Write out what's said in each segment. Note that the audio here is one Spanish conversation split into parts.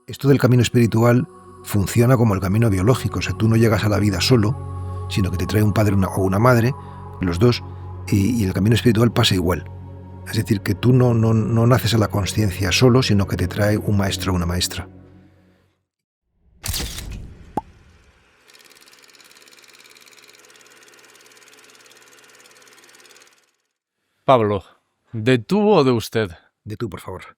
Esto del camino espiritual funciona como el camino biológico. O sea, tú no llegas a la vida solo, sino que te trae un padre o una madre, los dos, y el camino espiritual pasa igual. Es decir, que tú no naces a la consciencia solo, sino que te trae un maestro o una maestra. Pablo, ¿de tú o de usted? De tú, por favor.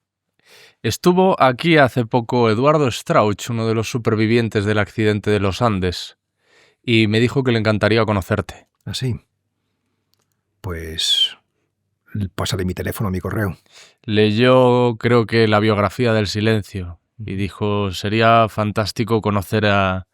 Estuvo aquí hace poco Eduardo Strauch, uno de los supervivientes del accidente de los Andes, y me dijo que le encantaría conocerte. ¿Ah, sí? Pues pásale mi teléfono, mi correo. Leyó, creo que, la biografía del silencio y dijo, sería fantástico conocer a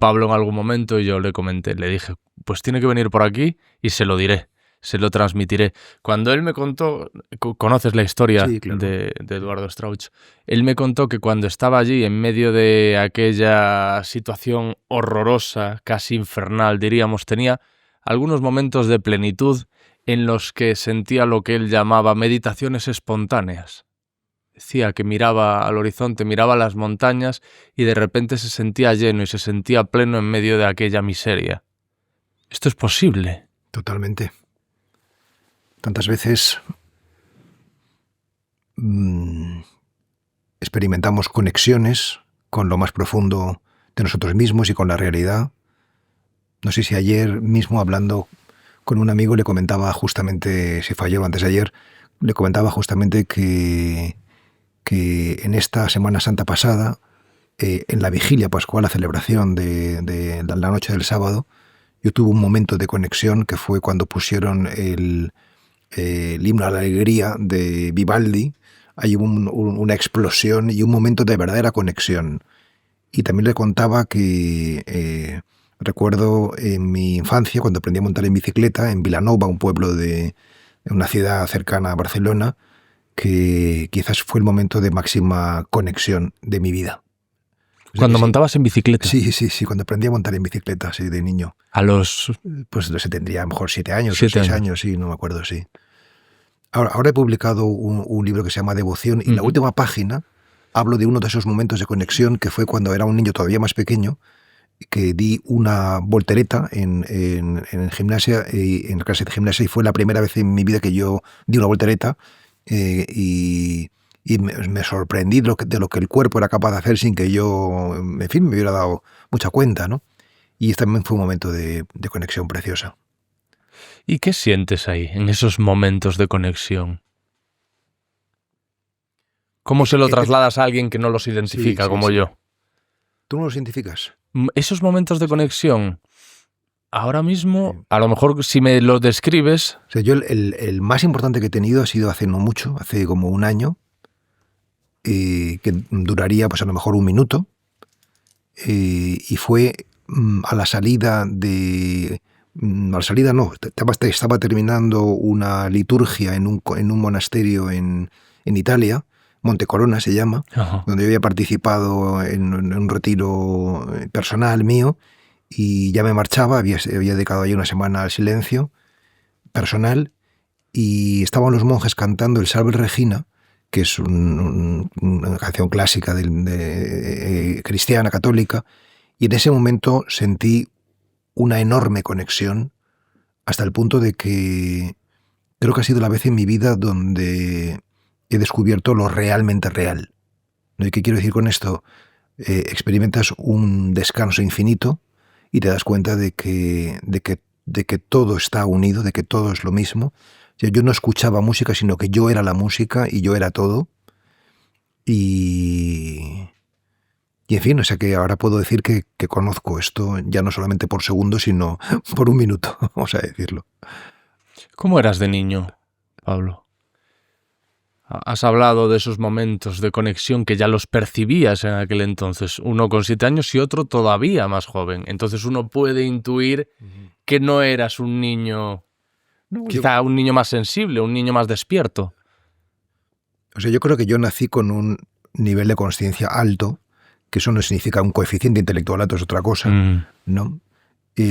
Pablo en algún momento, y yo le comenté, le dije, pues tiene que venir por aquí y se lo diré. Se lo transmitiré. Cuando él me contó, conoces la historia, sí, claro, de Eduardo Strauch, él me contó que cuando estaba allí, en medio de aquella situación horrorosa, casi infernal, diríamos, tenía algunos momentos de plenitud en los que sentía lo que él llamaba meditaciones espontáneas. Decía que miraba al horizonte, miraba las montañas y de repente se sentía lleno y se sentía pleno en medio de aquella miseria. ¿Esto es posible? Totalmente. Tantas veces experimentamos conexiones con lo más profundo de nosotros mismos y con la realidad. No sé si ayer mismo, hablando con un amigo, le comentaba justamente, si fue ayer o antes de ayer, le comentaba justamente que en esta Semana Santa pasada, en la vigilia pascual, la celebración de la noche del sábado, yo tuve un momento de conexión que fue cuando pusieron el himno a la alegría de Vivaldi. Hay una explosión y un momento de verdadera conexión. Y también le contaba que recuerdo en mi infancia, cuando aprendí a montar en bicicleta, en Vilanova, un pueblo de una ciudad cercana a Barcelona, que quizás fue el momento de máxima conexión de mi vida. O sea, ¿Cuando montabas en bicicleta? Sí, cuando aprendí a montar en bicicleta, sí, de niño. ¿A los...? Pues se tendría a lo mejor 7 años, 7 o 6 años, sí, no me acuerdo, sí. Ahora he publicado un libro que se llama Devoción, y en la última página hablo de uno de esos momentos de conexión que fue cuando era un niño todavía más pequeño, que di una voltereta en gimnasia, en la clase de gimnasia, y fue la primera vez en mi vida que yo di una voltereta, y me sorprendí de lo que el cuerpo era capaz de hacer sin que yo, en fin, me hubiera dado mucha cuenta, ¿no? Y también fue un momento de conexión preciosa. ¿Y qué sientes ahí, en esos momentos de conexión? ¿Cómo se lo trasladas a alguien que no los identifica, como yo? ¿Tú no los identificas? Esos momentos de conexión, ahora mismo, a lo mejor si me los describes... O sea, yo el más importante que he tenido ha sido hace no mucho, hace como un año, que duraría pues a lo mejor un minuto, y fue a la salida de... A la salida no, estaba terminando una liturgia en un monasterio en Italia, Monte Corona se llama, donde yo había participado en un retiro personal mío, y ya me marchaba, había dedicado ahí una semana al silencio personal, y estaban los monjes cantando el Salve Regina, que es una canción clásica cristiana, católica, y en ese momento sentí una enorme conexión, hasta el punto de que creo que ha sido la vez en mi vida donde he descubierto lo realmente real. ¿No? ¿Y qué quiero decir con esto? Experimentas un descanso infinito y te das cuenta de que todo está unido, de que todo es lo mismo. Yo no escuchaba música, sino que yo era la música y yo era todo. Y en fin, o sea que ahora puedo decir que conozco esto ya no solamente por segundos, sino por un minuto, vamos a decirlo. ¿Cómo eras de niño, Pablo? Has hablado de esos momentos de conexión que ya los percibías en aquel entonces, uno con 7 años y otro todavía más joven. Entonces uno puede intuir que no eras un niño, quizá un niño más sensible, un niño más despierto. O sea, yo creo que yo nací con un nivel de consciencia alto, que eso no significa un coeficiente intelectual alto, es otra cosa, ¿no?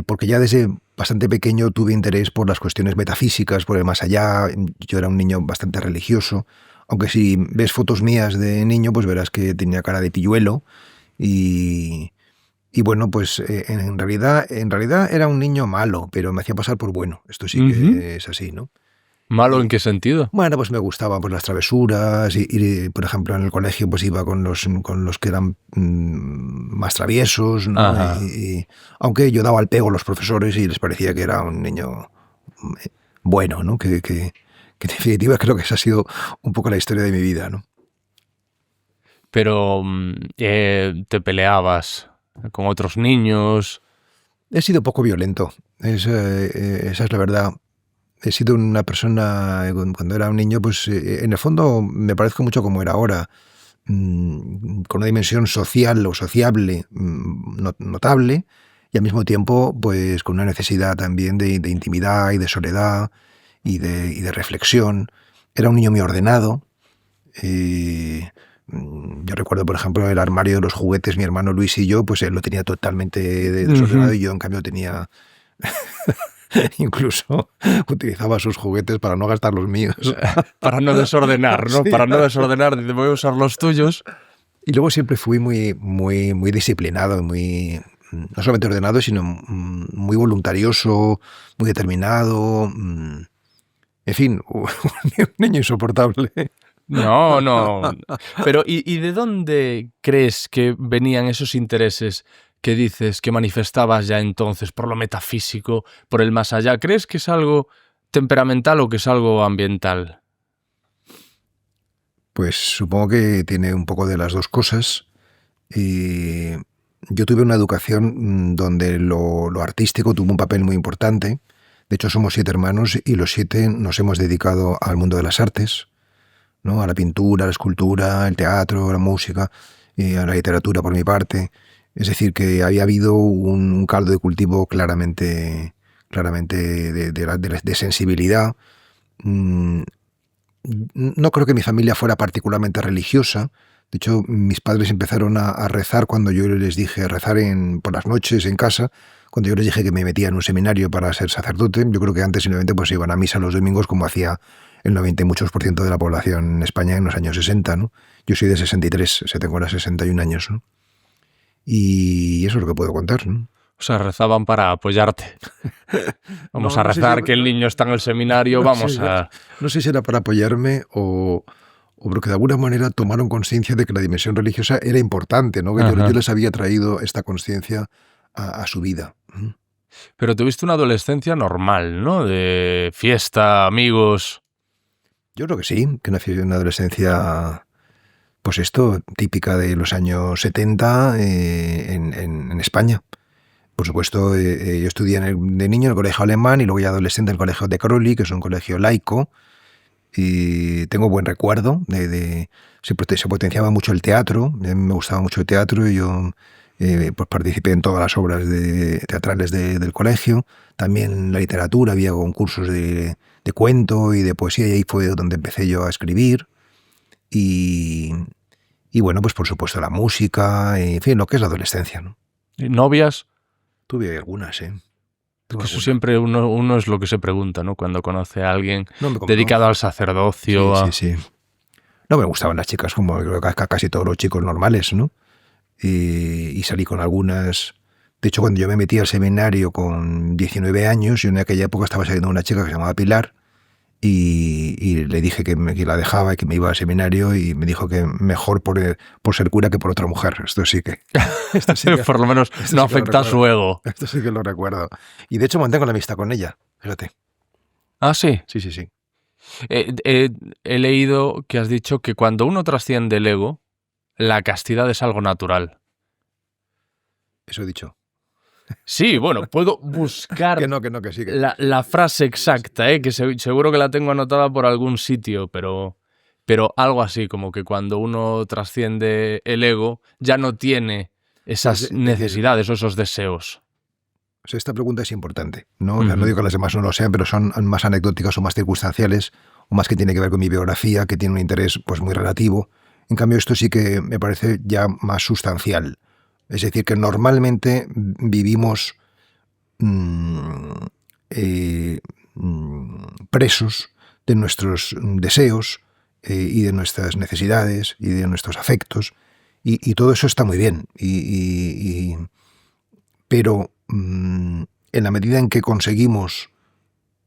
Porque ya desde bastante pequeño tuve interés por las cuestiones metafísicas, por el más allá. Yo era un niño bastante religioso, Aunque si ves fotos mías de niño, pues verás que tenía cara de pilluelo y, y bueno, pues en realidad era un niño malo, pero me hacía pasar por bueno. Esto sí que es así, ¿no? ¿Malo en Y, qué sentido? bueno, pues me gustaban pues, las travesuras y, por ejemplo, en el colegio pues iba con los que eran más traviesos, ¿no? Ajá. Aunque yo daba el pego a los profesores y les parecía que era un niño bueno, ¿no? Que en definitiva creo que esa ha sido un poco la historia de mi vida, ¿no? Pero te peleabas con otros niños. He sido poco violento, esa es la verdad. He sido una persona, cuando era un niño, pues en el fondo me parezco mucho como era ahora, con una dimensión social o sociable notable y al mismo tiempo pues con una necesidad también de intimidad y de soledad y de reflexión. Era un niño muy ordenado. Yo recuerdo, por ejemplo, el armario de los juguetes, mi hermano Luis y yo, pues él lo tenía totalmente desordenado Ujú. y yo en cambio tenía... Incluso utilizaba sus juguetes para no gastar los míos. Para no desordenar, ¿no? Sí. Para no desordenar, dice, voy a usar los tuyos. Y luego siempre fui muy disciplinado, no solamente ordenado, sino muy voluntarioso, muy determinado. En fin, un niño insoportable. No, no. Pero, ¿y de dónde crees que venían esos intereses que dices, que manifestabas ya entonces, por lo metafísico, por el más allá? ¿Crees que es algo temperamental o que es algo ambiental? Pues supongo que tiene un poco de las dos cosas. Y yo tuve una educación donde lo artístico tuvo un papel muy importante. De hecho, somos 7 hermanos y los 7 nos hemos dedicado al mundo de las artes, ¿no? A la pintura, a la escultura, el teatro, la música, y a la literatura por mi parte. Es decir, que había habido un caldo de cultivo claramente de sensibilidad. Mm, No creo que mi familia fuera particularmente religiosa. De hecho, mis padres empezaron a rezar cuando yo les dije, a rezar por las noches en casa, cuando yo les dije que me metía en un seminario para ser sacerdote. Yo creo que antes simplemente pues iban a misa los domingos como hacía el 90 y muchos por ciento de la población en España en los años 60, ¿no? Yo soy de 63, tengo ahora 61 años, ¿no? Y eso es lo que puedo contar, ¿no? O sea, rezaban para apoyarte. Vamos No, a no sé si, rezar que el niño está en el seminario, no sé, vamos a... no sé si era para apoyarme o porque de alguna manera tomaron conciencia de que la dimensión religiosa era importante, ¿no? Que yo Ajá. les había traído esta conciencia a su vida. Pero tuviste una adolescencia normal, ¿no? De fiesta, amigos... Yo creo que sí, que nací en una adolescencia, pues esto, típica de los años 70 en España. Por supuesto, yo estudié de niño en el colegio alemán y luego ya adolescente en el colegio de Crowley, que es un colegio laico, y tengo buen recuerdo se potenciaba mucho el teatro. A mí me gustaba mucho el teatro y yo pues participé en todas las obras teatrales del colegio. También la literatura, había concursos de cuento y de poesía y ahí fue donde empecé yo a escribir y, y bueno, pues por supuesto la música, en fin, lo que es la adolescencia, ¿no? ¿Novias? Tuve algunas, tuve Que eso algunas. siempre uno es lo que se pregunta, ¿no? Cuando conoce a alguien No, dedicado al sí, sacerdocio. sí, sí. No me gustaban las chicas como creo que casi todos los chicos normales, ¿no? Y salí con algunas. De hecho, cuando yo me metí al seminario con 19 años, yo en aquella época estaba saliendo con una chica que se llamaba Pilar y le dije que la dejaba y que me iba al seminario y me dijo que mejor por ser cura que por otra mujer. Esto sí que, Por lo menos esto no sí que lo afecta a su recuerdo. ego. Esto sí que lo recuerdo. Y de hecho mantengo la amistad con ella, fíjate. Ah, sí. Sí, sí, sí. He leído que has dicho que cuando uno trasciende el ego, la castidad es algo natural. Eso he dicho. Sí, bueno, puedo buscar Que sí. la frase exacta, que seguro que la tengo anotada por algún sitio, pero algo así, como que cuando uno trasciende el ego, ya no tiene esas Es decir, necesidades o esos deseos. o sea, esta pregunta es importante, ¿no? O sea, no Ujú. digo que las demás no lo sean, pero son más anecdóticas o más circunstanciales, o más que tiene que ver con mi biografía, que tiene un interés pues muy relativo. En cambio, esto sí que me parece ya más sustancial. Es decir, que normalmente vivimos mm, eh, presos de nuestros deseos y de nuestras necesidades y de nuestros afectos, y todo eso está muy bien. Pero en la medida en que conseguimos,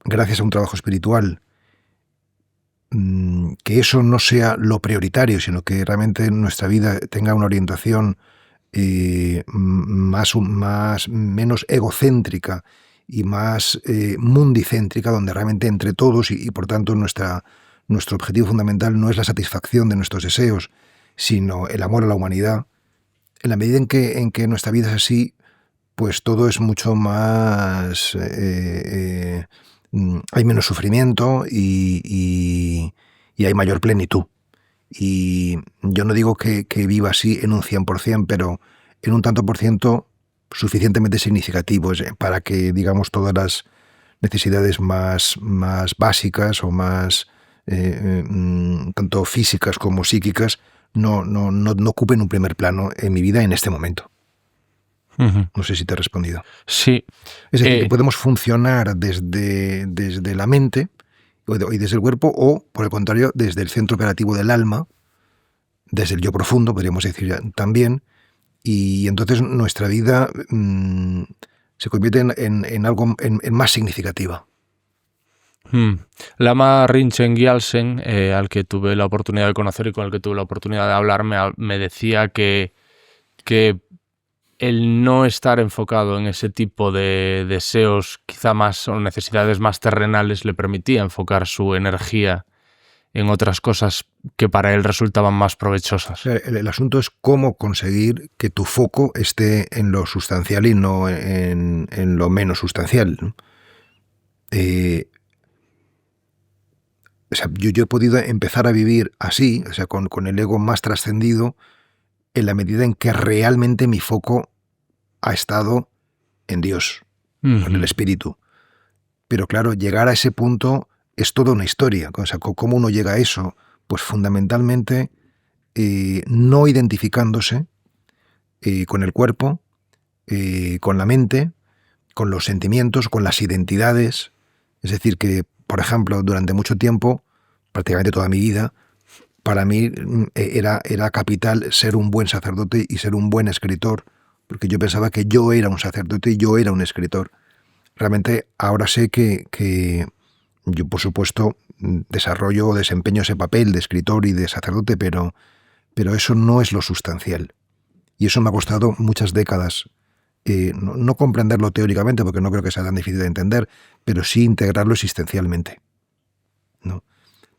gracias a un trabajo espiritual, que eso no sea lo prioritario, sino que realmente nuestra vida tenga una orientación menos egocéntrica y más mundicéntrica, donde realmente entre todos y por tanto nuestro objetivo fundamental no es la satisfacción de nuestros deseos, sino el amor a la humanidad. En la medida en que nuestra vida es así, pues todo es mucho más... hay menos sufrimiento y hay mayor plenitud. Y yo no digo que viva así en un 100%, pero en un tanto por ciento suficientemente significativo para que, digamos, todas las necesidades más básicas o más tanto físicas como psíquicas no ocupen un primer plano en mi vida en este momento. No sé si te he respondido. Sí. Es decir, que podemos funcionar desde la mente y desde el cuerpo, o, por el contrario, desde el centro operativo del alma, desde el yo profundo, podríamos decir también, y entonces nuestra vida se convierte en algo en más significativa. Lama Rinchen Gyaltsen, al que tuve la oportunidad de conocer y con el que tuve la oportunidad de hablar, me decía que el no estar enfocado en ese tipo de deseos quizá más o necesidades más terrenales le permitía enfocar su energía en otras cosas que para él resultaban más provechosas. El asunto es cómo conseguir que tu foco esté en lo sustancial y no en lo menos sustancial, ¿no? O sea, yo he podido empezar a vivir así, o sea, con el ego más trascendido, en la medida en que realmente mi foco ha estado en Dios, en el Espíritu. Pero claro, llegar a ese punto es toda una historia. O sea, ¿cómo uno llega a eso? Pues fundamentalmente no identificándose con el cuerpo, con la mente, con los sentimientos, con las identidades. Es decir, que, por ejemplo, durante mucho tiempo, prácticamente toda mi vida, para mí era capital ser un buen sacerdote y ser un buen escritor, porque yo pensaba que yo era un sacerdote y yo era un escritor. Realmente ahora sé que yo, por supuesto, desarrollo o desempeño ese papel de escritor y de sacerdote, pero eso no es lo sustancial. Y eso me ha costado muchas décadas. No comprenderlo teóricamente, porque no creo que sea tan difícil de entender, pero sí integrarlo existencialmente, ¿no?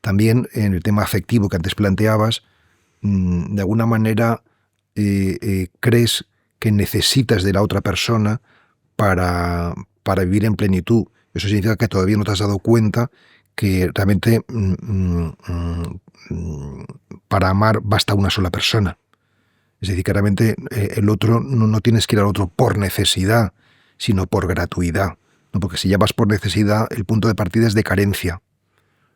También en el tema afectivo que antes planteabas, de alguna manera crees que necesitas de la otra persona para vivir en plenitud. Eso significa que todavía no te has dado cuenta que realmente para amar basta una sola persona. Es decir, que realmente el otro no tienes que ir al otro por necesidad, sino por gratuidad, ¿no? Porque si ya vas por necesidad, el punto de partida es de carencia.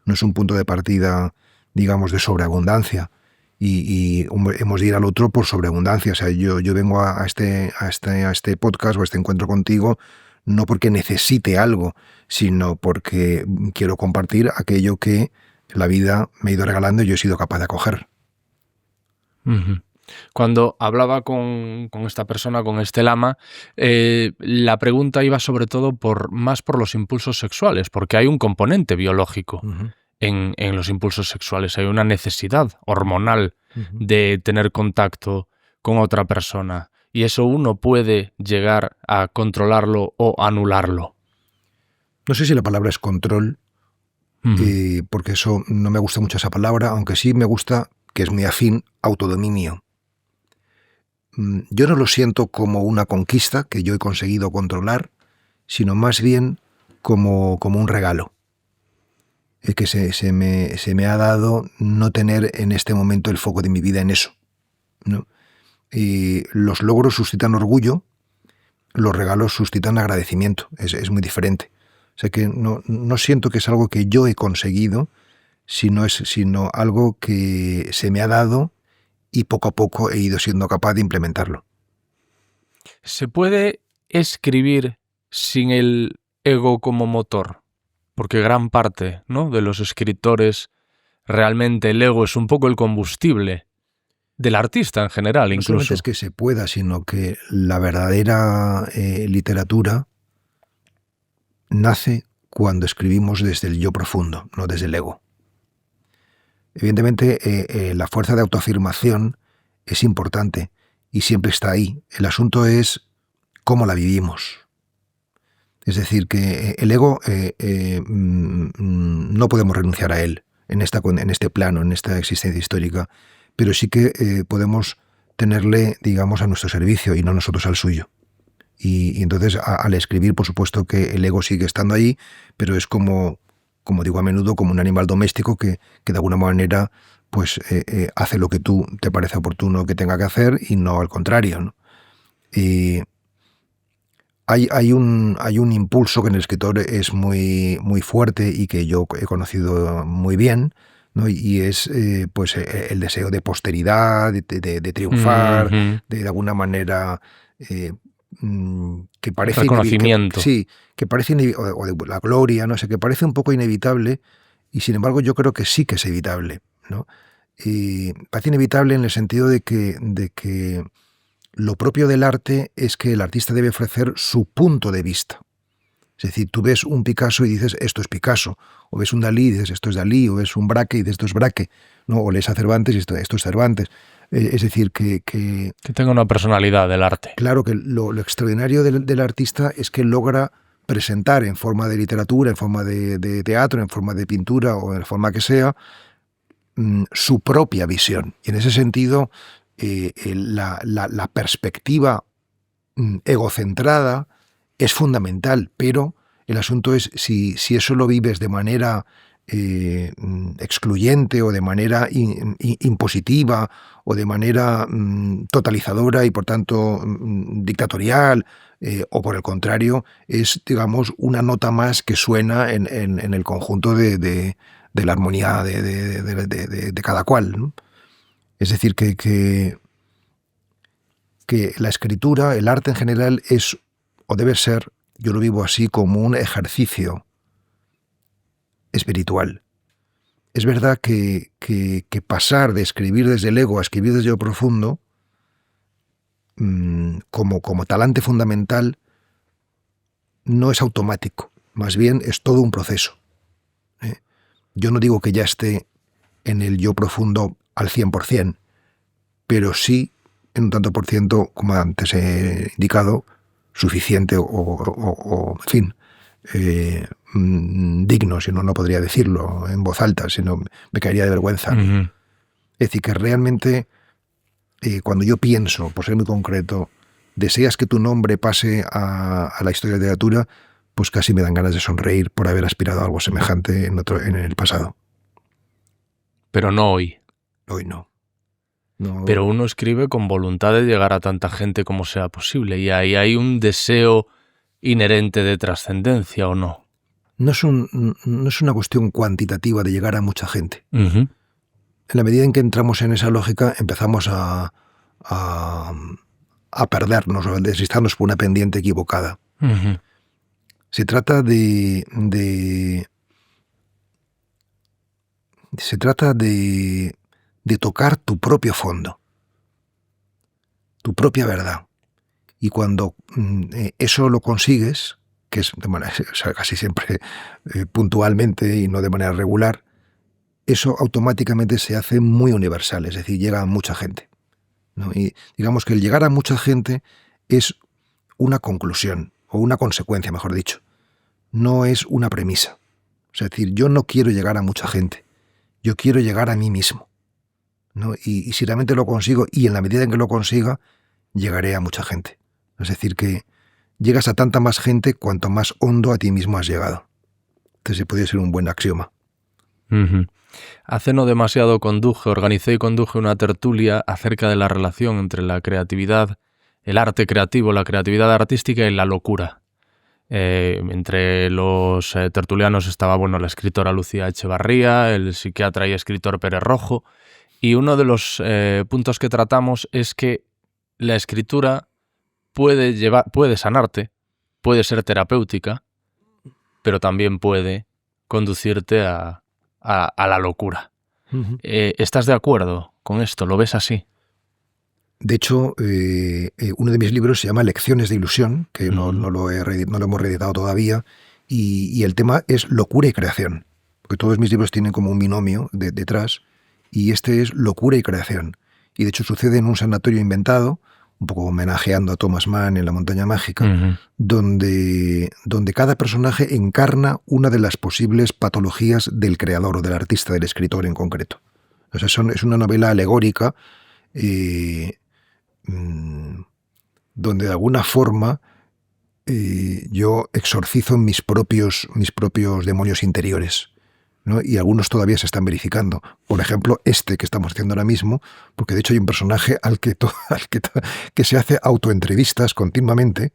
No es un punto de partida, digamos, de sobreabundancia. Y hemos de ir al otro por sobreabundancia. O sea, yo vengo a este podcast o a este encuentro contigo no porque necesite algo, sino porque quiero compartir aquello que la vida me ha ido regalando y yo he sido capaz de acoger. Cuando hablaba con esta persona, con este lama, la pregunta iba sobre todo más por los impulsos sexuales, porque hay un componente biológico en los impulsos sexuales, hay una necesidad hormonal de tener contacto con otra persona, y eso uno puede llegar a controlarlo o anularlo. No sé si la palabra es control, porque eso no me gusta mucho esa palabra, aunque sí me gusta, que es muy afín, autodominio. Yo no lo siento como una conquista que yo he conseguido controlar, sino más bien como un regalo que se me ha dado no tener en este momento el foco de mi vida en eso, ¿no? Los logros suscitan orgullo, los regalos suscitan agradecimiento, es muy diferente. O sea que no siento que es algo que yo he conseguido, sino algo que se me ha dado y poco a poco he ido siendo capaz de implementarlo. ¿Se puede escribir sin el ego como motor? Porque gran parte, ¿no?, de los escritores realmente el ego es un poco el combustible del artista en general, No incluso. solamente es que se pueda, sino que la verdadera literatura nace cuando escribimos desde el yo profundo, no desde el ego. Evidentemente, la fuerza de autoafirmación es importante y siempre está ahí. El asunto es cómo la vivimos. Es decir, que el ego no podemos renunciar a él en este plano, en esta existencia histórica, pero sí que podemos tenerle, digamos, a nuestro servicio y no nosotros al suyo. Y entonces, al escribir, por supuesto que el ego sigue estando ahí, pero es como digo a menudo, como un animal doméstico que de alguna manera pues hace lo que tú te parece oportuno que tenga que hacer y no al contrario, ¿no? Hay un impulso que en el escritor es muy, muy fuerte y que yo he conocido muy bien, ¿no? Y es pues el deseo de posteridad, de triunfar, de alguna manera que parece reconocimiento. Que parece o de la gloria, no sé, que parece un poco inevitable y sin embargo yo creo que sí que es evitable, ¿no? Y parece inevitable en el sentido de que lo propio del arte es que el artista debe ofrecer su punto de vista. Es decir, tú ves un Picasso y dices, esto es Picasso, o ves un Dalí y dices, esto es Dalí, o ves un Braque y dices, esto es Braque, ¿no? O lees a Cervantes y esto es Cervantes. Es decir, que tenga una personalidad del arte. Claro que lo extraordinario del artista es que logra presentar en forma de literatura, en forma de teatro, en forma de pintura o en forma que sea, su propia visión. Y en ese sentido, la perspectiva egocentrada es fundamental, pero el asunto es si eso lo vives de manera excluyente o de manera impositiva o de manera totalizadora y por tanto dictatorial, o por el contrario, es, digamos, una nota más que suena en el conjunto de la armonía de cada cual, ¿no? Es decir, que la escritura, el arte en general, es o debe ser, yo lo vivo así, como un ejercicio espiritual. Es verdad que pasar de escribir desde el ego a escribir desde lo profundo, como talante fundamental, no es automático, más bien es todo un proceso. Yo no digo que ya esté en el yo profundo al 100%, pero sí en un tanto por ciento, como antes he indicado, suficiente o en fin, digno, si no, no podría decirlo en voz alta, sino me caería de vergüenza. Uh-huh. Es decir, que realmente cuando yo pienso, por ser muy concreto, deseas que tu nombre pase a la historia de la literatura, pues casi me dan ganas de sonreír por haber aspirado a algo semejante en el pasado. Pero no hoy. Hoy no. No. Pero uno escribe con voluntad de llegar a tanta gente como sea posible, y ahí hay un deseo inherente de trascendencia, ¿o no? No es una cuestión cuantitativa de llegar a mucha gente. Uh-huh. En la medida en que entramos en esa lógica, empezamos a perdernos o a deslistarnos por una pendiente equivocada. Uh-huh. Se trata de tocar tu propio fondo, tu propia verdad. Y cuando eso lo consigues, que es de manera, o sea, casi siempre puntualmente y no de manera regular, eso automáticamente se hace muy universal, es decir, llega a mucha gente, ¿no? Y digamos que el llegar a mucha gente es una conclusión, o una consecuencia, mejor dicho. No es una premisa. Es decir, yo no quiero llegar a mucha gente, yo quiero llegar a mí mismo, ¿no? Y si realmente lo consigo, y en la medida en que lo consiga, llegaré a mucha gente. Es decir, que llegas a tanta más gente cuanto más hondo a ti mismo has llegado. Entonces podría ser un buen axioma. Uh-huh. Hace no demasiado organicé y conduje una tertulia acerca de la relación entre la creatividad, el arte creativo, la creatividad artística y la locura. Entre los tertulianos estaba la escritora Lucía Echevarría, el psiquiatra y escritor Pérez Rojo, y uno de los puntos que tratamos es que la escritura puede sanarte, puede ser terapéutica, pero también puede conducirte a la locura. Ujú. ¿Estás de acuerdo con esto? ¿Lo ves así? De hecho, uno de mis libros se llama Lecciones de ilusión, que no Ujú. lo hemos reeditado todavía, y el tema es locura y creación, porque todos mis libros tienen como un binomio detrás, y este es locura y creación. Y de hecho sucede en un sanatorio inventado, un poco homenajeando a Thomas Mann en La montaña mágica, Ujú. donde cada personaje encarna una de las posibles patologías del creador o del artista, del escritor en concreto. O sea, es una novela alegórica, eh, donde de alguna forma yo exorcizo mis propios demonios interiores, ¿no? Y algunos todavía se están verificando. Por ejemplo, este que estamos haciendo ahora mismo, porque de hecho hay un personaje que se hace autoentrevistas continuamente,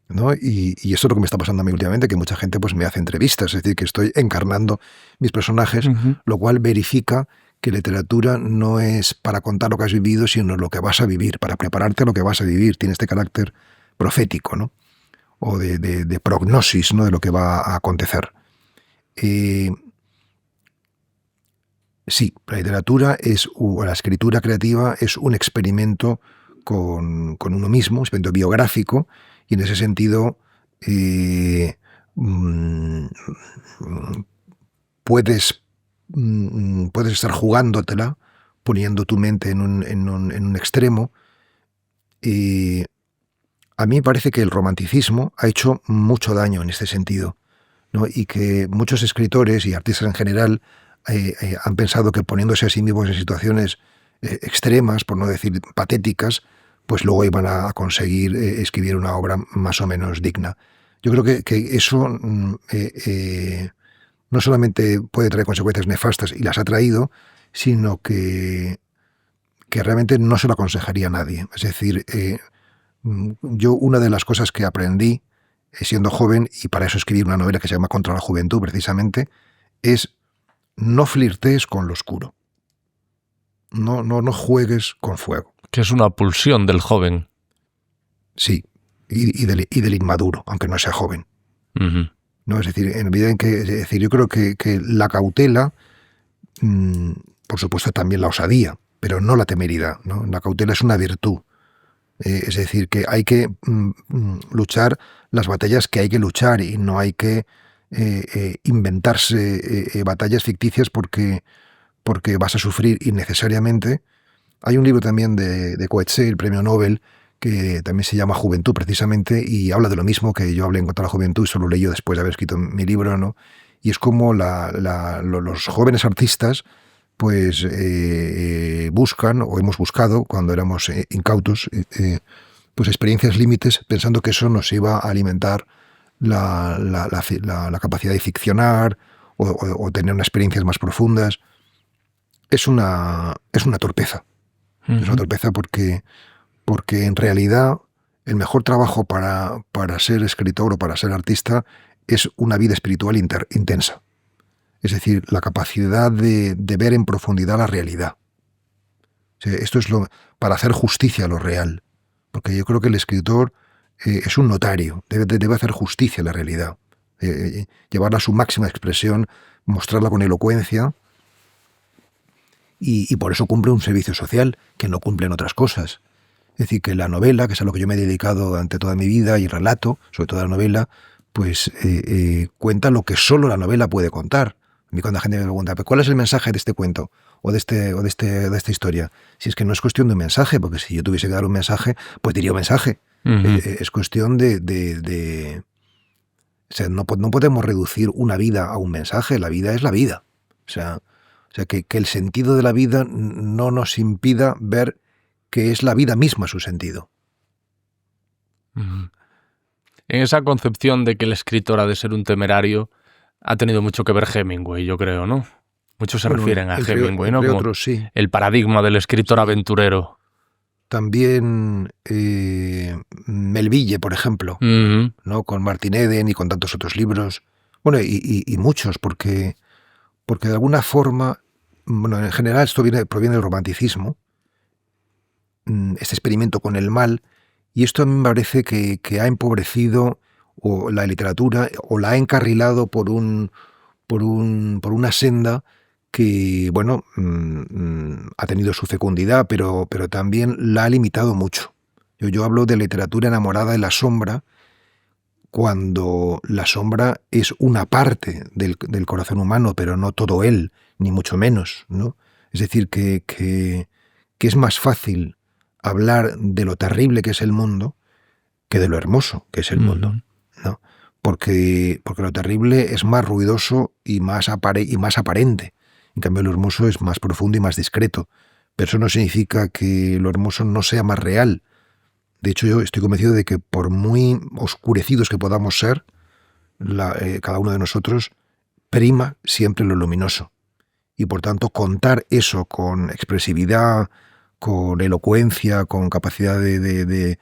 ¿no? Y eso es lo que me está pasando a mí últimamente, que mucha gente pues me hace entrevistas, es decir, que estoy encarnando mis personajes, Ujú. lo cual verifica que literatura no es para contar lo que has vivido, sino lo que vas a vivir, para prepararte a lo que vas a vivir. Tiene este carácter profético, ¿no? O de prognosis, ¿no? De lo que va a acontecer. Sí, la literatura o la escritura creativa es un experimento con uno mismo, un experimento biográfico, y en ese sentido mm, puedes, puedes estar jugándotela, poniendo tu mente en un extremo. A mí me parece que el romanticismo ha hecho mucho daño en este sentido, ¿no? Y que muchos escritores y artistas en general han pensado que poniéndose a sí mismos en situaciones extremas, por no decir patéticas, pues luego iban a conseguir escribir una obra más o menos digna. Yo creo que eso no solamente puede traer consecuencias nefastas, y las ha traído, sino que realmente no se lo aconsejaría a nadie. Es decir, yo una de las cosas que aprendí siendo joven, y para eso escribí una novela que se llama Contra la juventud, precisamente, es no flirtees con lo oscuro. No juegues con fuego. Que es una pulsión del joven. Sí, y del inmaduro, aunque no sea joven. Ujú. ¿No? Es decir, en la medida en que, es decir, yo creo que la cautela, por supuesto también la osadía, pero no la temeridad, ¿no? La cautela es una virtud. Es decir, que hay que luchar las batallas que hay que luchar, y no hay que inventarse batallas ficticias porque vas a sufrir innecesariamente. Hay un libro también de Coetzee, el premio Nobel, que también se llama Juventud, precisamente, y habla de lo mismo que yo hablé en Contra la juventud, y solo leí yo después de haber escrito mi libro, ¿no? Y es como los jóvenes artistas pues buscan, o hemos buscado, cuando éramos incautos, pues experiencias límites, pensando que eso nos iba a alimentar la capacidad de ficcionar o tener unas experiencias más profundas. Es una torpeza. Es una Ujú. torpeza porque en realidad el mejor trabajo para ser escritor o para ser artista es una vida espiritual intensa. Es decir, la capacidad de ver en profundidad la realidad. O sea, esto es para hacer justicia a lo real. Porque yo creo que el escritor es un notario, debe hacer justicia a la realidad, llevarla a su máxima expresión, mostrarla con elocuencia, y por eso cumple un servicio social que no cumplen otras cosas. Es decir, que la novela, que es a lo que yo me he dedicado durante toda mi vida, y el relato, sobre todo la novela, pues cuenta lo que solo la novela puede contar. A mí cuando la gente me pregunta, ¿cuál es el mensaje de este cuento? O de esta historia. Si es que no es cuestión de un mensaje, porque si yo tuviese que dar un mensaje, pues diría un mensaje. Ujú. Es cuestión o sea, no podemos reducir una vida a un mensaje. La vida es la vida. O sea que el sentido de la vida no nos impida ver que es la vida misma su sentido. Ujú. En esa concepción de que el escritor ha de ser un temerario, ha tenido mucho que ver Hemingway, yo creo, ¿no? Muchos se Bueno, refieren a Hemingway, ¿no? entre Como otros, sí. el paradigma del escritor Sí. aventurero. También Melville, por ejemplo, Ujú. ¿no? Con Martin Eden y con tantos otros libros. Bueno, y muchos, porque de alguna forma, bueno, en general esto proviene del romanticismo, este experimento con el mal, y esto a mí me parece que ha empobrecido la literatura, o la ha encarrilado por una senda que, bueno, ha tenido su fecundidad, pero también la ha limitado mucho. Yo hablo de literatura enamorada de la sombra, cuando la sombra es una parte del corazón humano, pero no todo él, ni mucho menos, ¿no? Es decir, que es más fácil hablar de lo terrible que es el mundo que de lo hermoso que es el mundo, ¿no? Porque lo terrible es más ruidoso y más aparente. En cambio, lo hermoso es más profundo y más discreto. Pero eso no significa que lo hermoso no sea más real. De hecho, yo estoy convencido de que por muy oscurecidos que podamos ser, cada uno de nosotros prima siempre lo luminoso. Y por tanto, contar eso con expresividad, con elocuencia, con capacidad de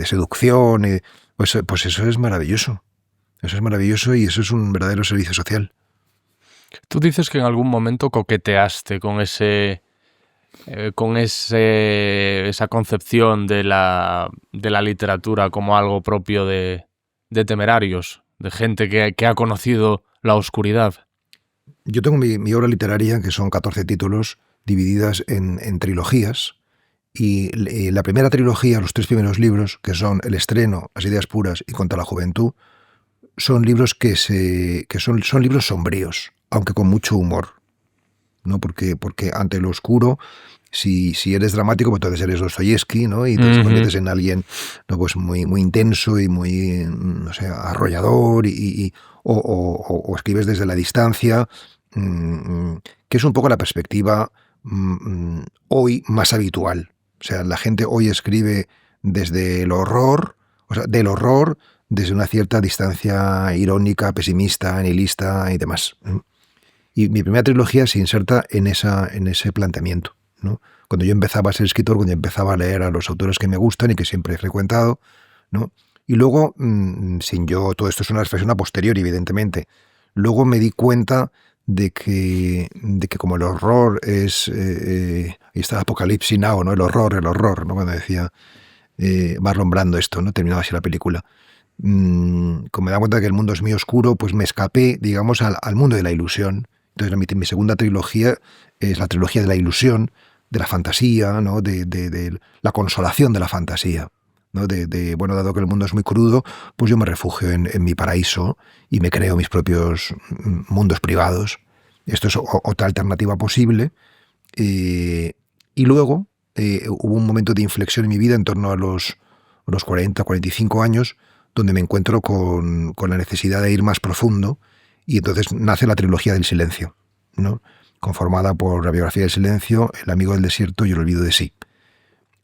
seducción, pues eso es maravilloso. Eso es maravilloso y eso es un verdadero servicio social. Tú dices que en algún momento coqueteaste con esa concepción de la literatura como algo propio de temerarios, de gente que ha conocido la oscuridad. Yo tengo mi obra literaria, que son 14 títulos, divididas en trilogías, y la primera trilogía, los 3 primeros libros, que son El estreno, Las ideas puras y Contra la juventud, son libros que son libros sombríos, aunque con mucho humor, ¿no? Porque ante lo oscuro, si eres dramático, pues entonces eres Dostoyevsky, ¿no? Y te conviertes en alguien, ¿no? Pues muy, muy intenso y muy, no sé, arrollador, o escribes desde la distancia, que es un poco la perspectiva hoy más habitual. O sea, la gente hoy escribe desde el horror, o sea, del horror, desde una cierta distancia irónica, pesimista, nihilista y demás. Y mi primera trilogía se inserta en ese planteamiento, ¿no? Cuando yo empezaba a ser escritor, cuando empezaba a leer a los autores que me gustan y que siempre he frecuentado, ¿no? Y luego, todo esto es una reflexión a posteriori, evidentemente, luego me di cuenta de que como el horror es, ahí está Apocalipsis Now, ¿no? El horror, ¿no? Cuando decía Marlon Brando esto, ¿no? Terminaba así la película. Como me da cuenta de que el mundo es muy oscuro, pues me escapé, digamos, al mundo de la ilusión. Entonces mi segunda trilogía es la trilogía de la ilusión, de la fantasía, ¿no? de la consolación de la fantasía, ¿no? Bueno, dado que el mundo es muy crudo, pues yo me refugio en mi paraíso y me creo mis propios mundos privados. Esto es otra alternativa posible. Y luego hubo un momento de inflexión en mi vida en torno a los 40, 45 años, donde me encuentro con la necesidad de ir más profundo, y entonces nace la trilogía del silencio, ¿no? Conformada por La biografía del silencio, El amigo del desierto y El olvido de sí.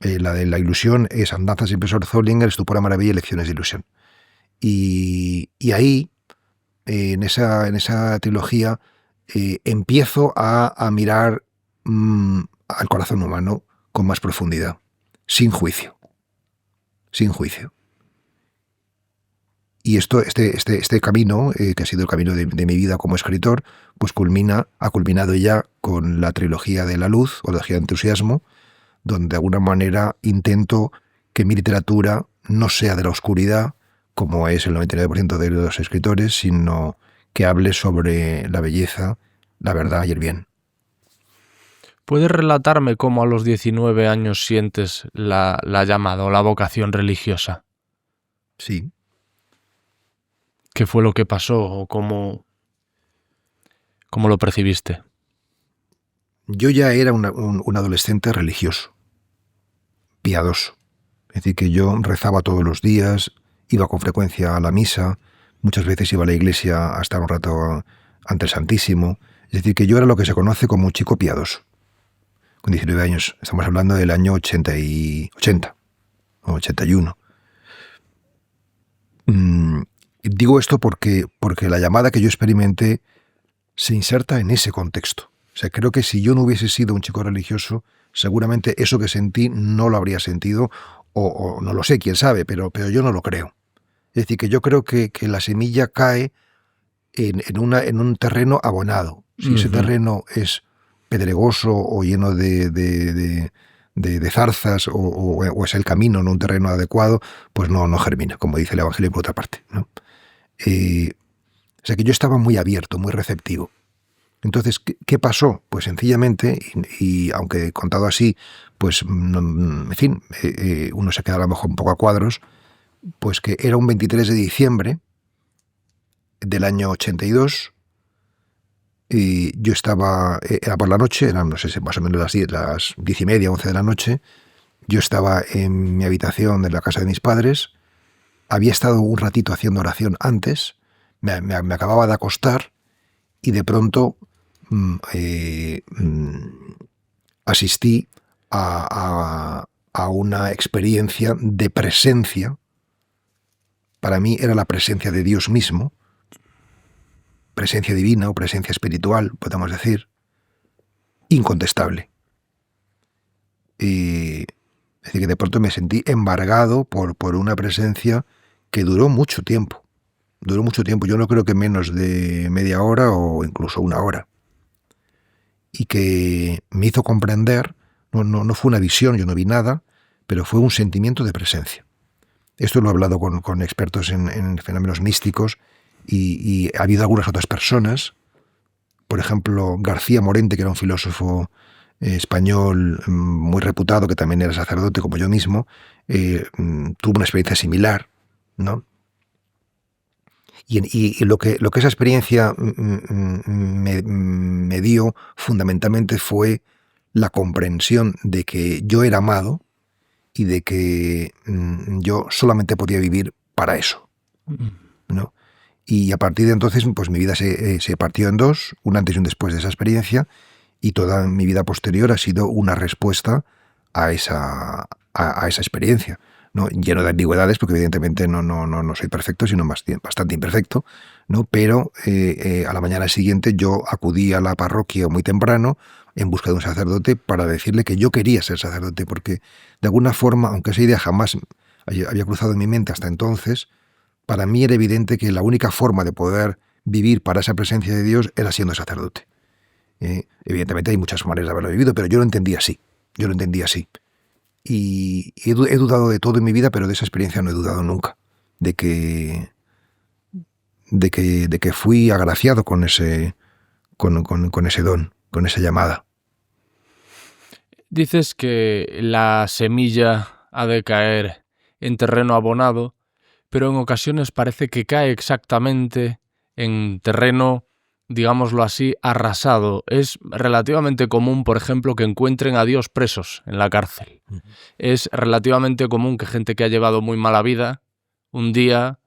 La de la ilusión es Andanzas del profesor Zollinger, Estupor a maravilla y Lecciones de ilusión. Y ahí, en esa trilogía, empiezo a mirar al corazón humano con más profundidad, sin juicio. Sin juicio. Y este camino, que ha sido el camino de mi vida como escritor, pues ha culminado ya con la trilogía de la luz, o la trilogía de entusiasmo, donde de alguna manera intento que mi literatura no sea de la oscuridad, como es el 99% de los escritores, sino que hable sobre la belleza, la verdad y el bien. ¿Puedes relatarme cómo a los 19 años sientes la llamada o la vocación religiosa? Sí. ¿Qué fue lo que pasó o cómo lo percibiste? Yo ya era un adolescente religioso, piadoso. Es decir, que yo rezaba todos los días, iba con frecuencia a la misa, muchas veces iba a la iglesia a estar un rato ante el Santísimo. Es decir, que yo era lo que se conoce como un chico piadoso. Con 19 años, estamos hablando del año 80 o 81. Digo esto porque la llamada que yo experimenté se inserta en ese contexto. O sea, creo que si yo no hubiese sido un chico religioso, seguramente eso que sentí no lo habría sentido, o no lo sé, quién sabe, pero yo no lo creo. Es decir, que yo creo que la semilla cae en un terreno abonado. Si ese terreno es pedregoso o lleno de zarzas, o es el camino, no un terreno adecuado, pues no germina, como dice el Evangelio por otra parte, ¿no? O sea que yo estaba muy abierto, muy receptivo. Entonces, ¿qué pasó? Pues sencillamente, y aunque contado así, pues, en fin, uno se queda a lo mejor un poco a cuadros, pues que era un 23 de diciembre del año 82, y yo estaba, era por la noche, eran, no sé, más o menos las 10:30, 11 de la noche, yo estaba en mi habitación de la casa de mis padres, había estado un ratito haciendo oración antes, me acababa de acostar, y de pronto asistí a una experiencia de presencia. Para mí era la presencia de Dios mismo, presencia divina o presencia espiritual, podemos decir, incontestable. Es decir, que de pronto me sentí embargado por una presencia que duró mucho tiempo. Duró mucho tiempo, yo no creo que menos de media hora o incluso una hora. Y que me hizo comprender, no fue una visión, yo no vi nada, pero fue un sentimiento de presencia. Esto lo he hablado con expertos en fenómenos místicos y ha habido algunas otras personas, por ejemplo, García Morente, que era un filósofo español muy reputado, que también era sacerdote como yo mismo, tuvo una experiencia similar, ¿no? Y lo que esa experiencia me dio fundamentalmente fue la comprensión de que yo era amado y de que yo solamente podía vivir para eso, ¿no? Y a partir de entonces, pues mi vida se partió en dos, un antes y un después de esa experiencia, y toda mi vida posterior ha sido una respuesta a esa experiencia, ¿no? Lleno de ambigüedades, porque evidentemente no soy perfecto, sino bastante imperfecto, ¿no? Pero a la mañana siguiente yo acudí a la parroquia muy temprano en busca de un sacerdote para decirle que yo quería ser sacerdote, porque de alguna forma, aunque esa idea jamás había cruzado en mi mente hasta entonces, para mí era evidente que la única forma de poder vivir para esa presencia de Dios era siendo sacerdote. Evidentemente hay muchas maneras de haberlo vivido, pero yo lo entendí así. Y he dudado de todo en mi vida, pero de esa experiencia no he dudado nunca. De que fui agraciado con ese don, con esa llamada. Dices que la semilla ha de caer en terreno abonado, pero en ocasiones parece que cae exactamente en terreno, digámoslo así, arrasado. Es relativamente común, por ejemplo, que encuentren a Dios presos en la cárcel. Es relativamente común que gente que ha llevado muy mala vida un día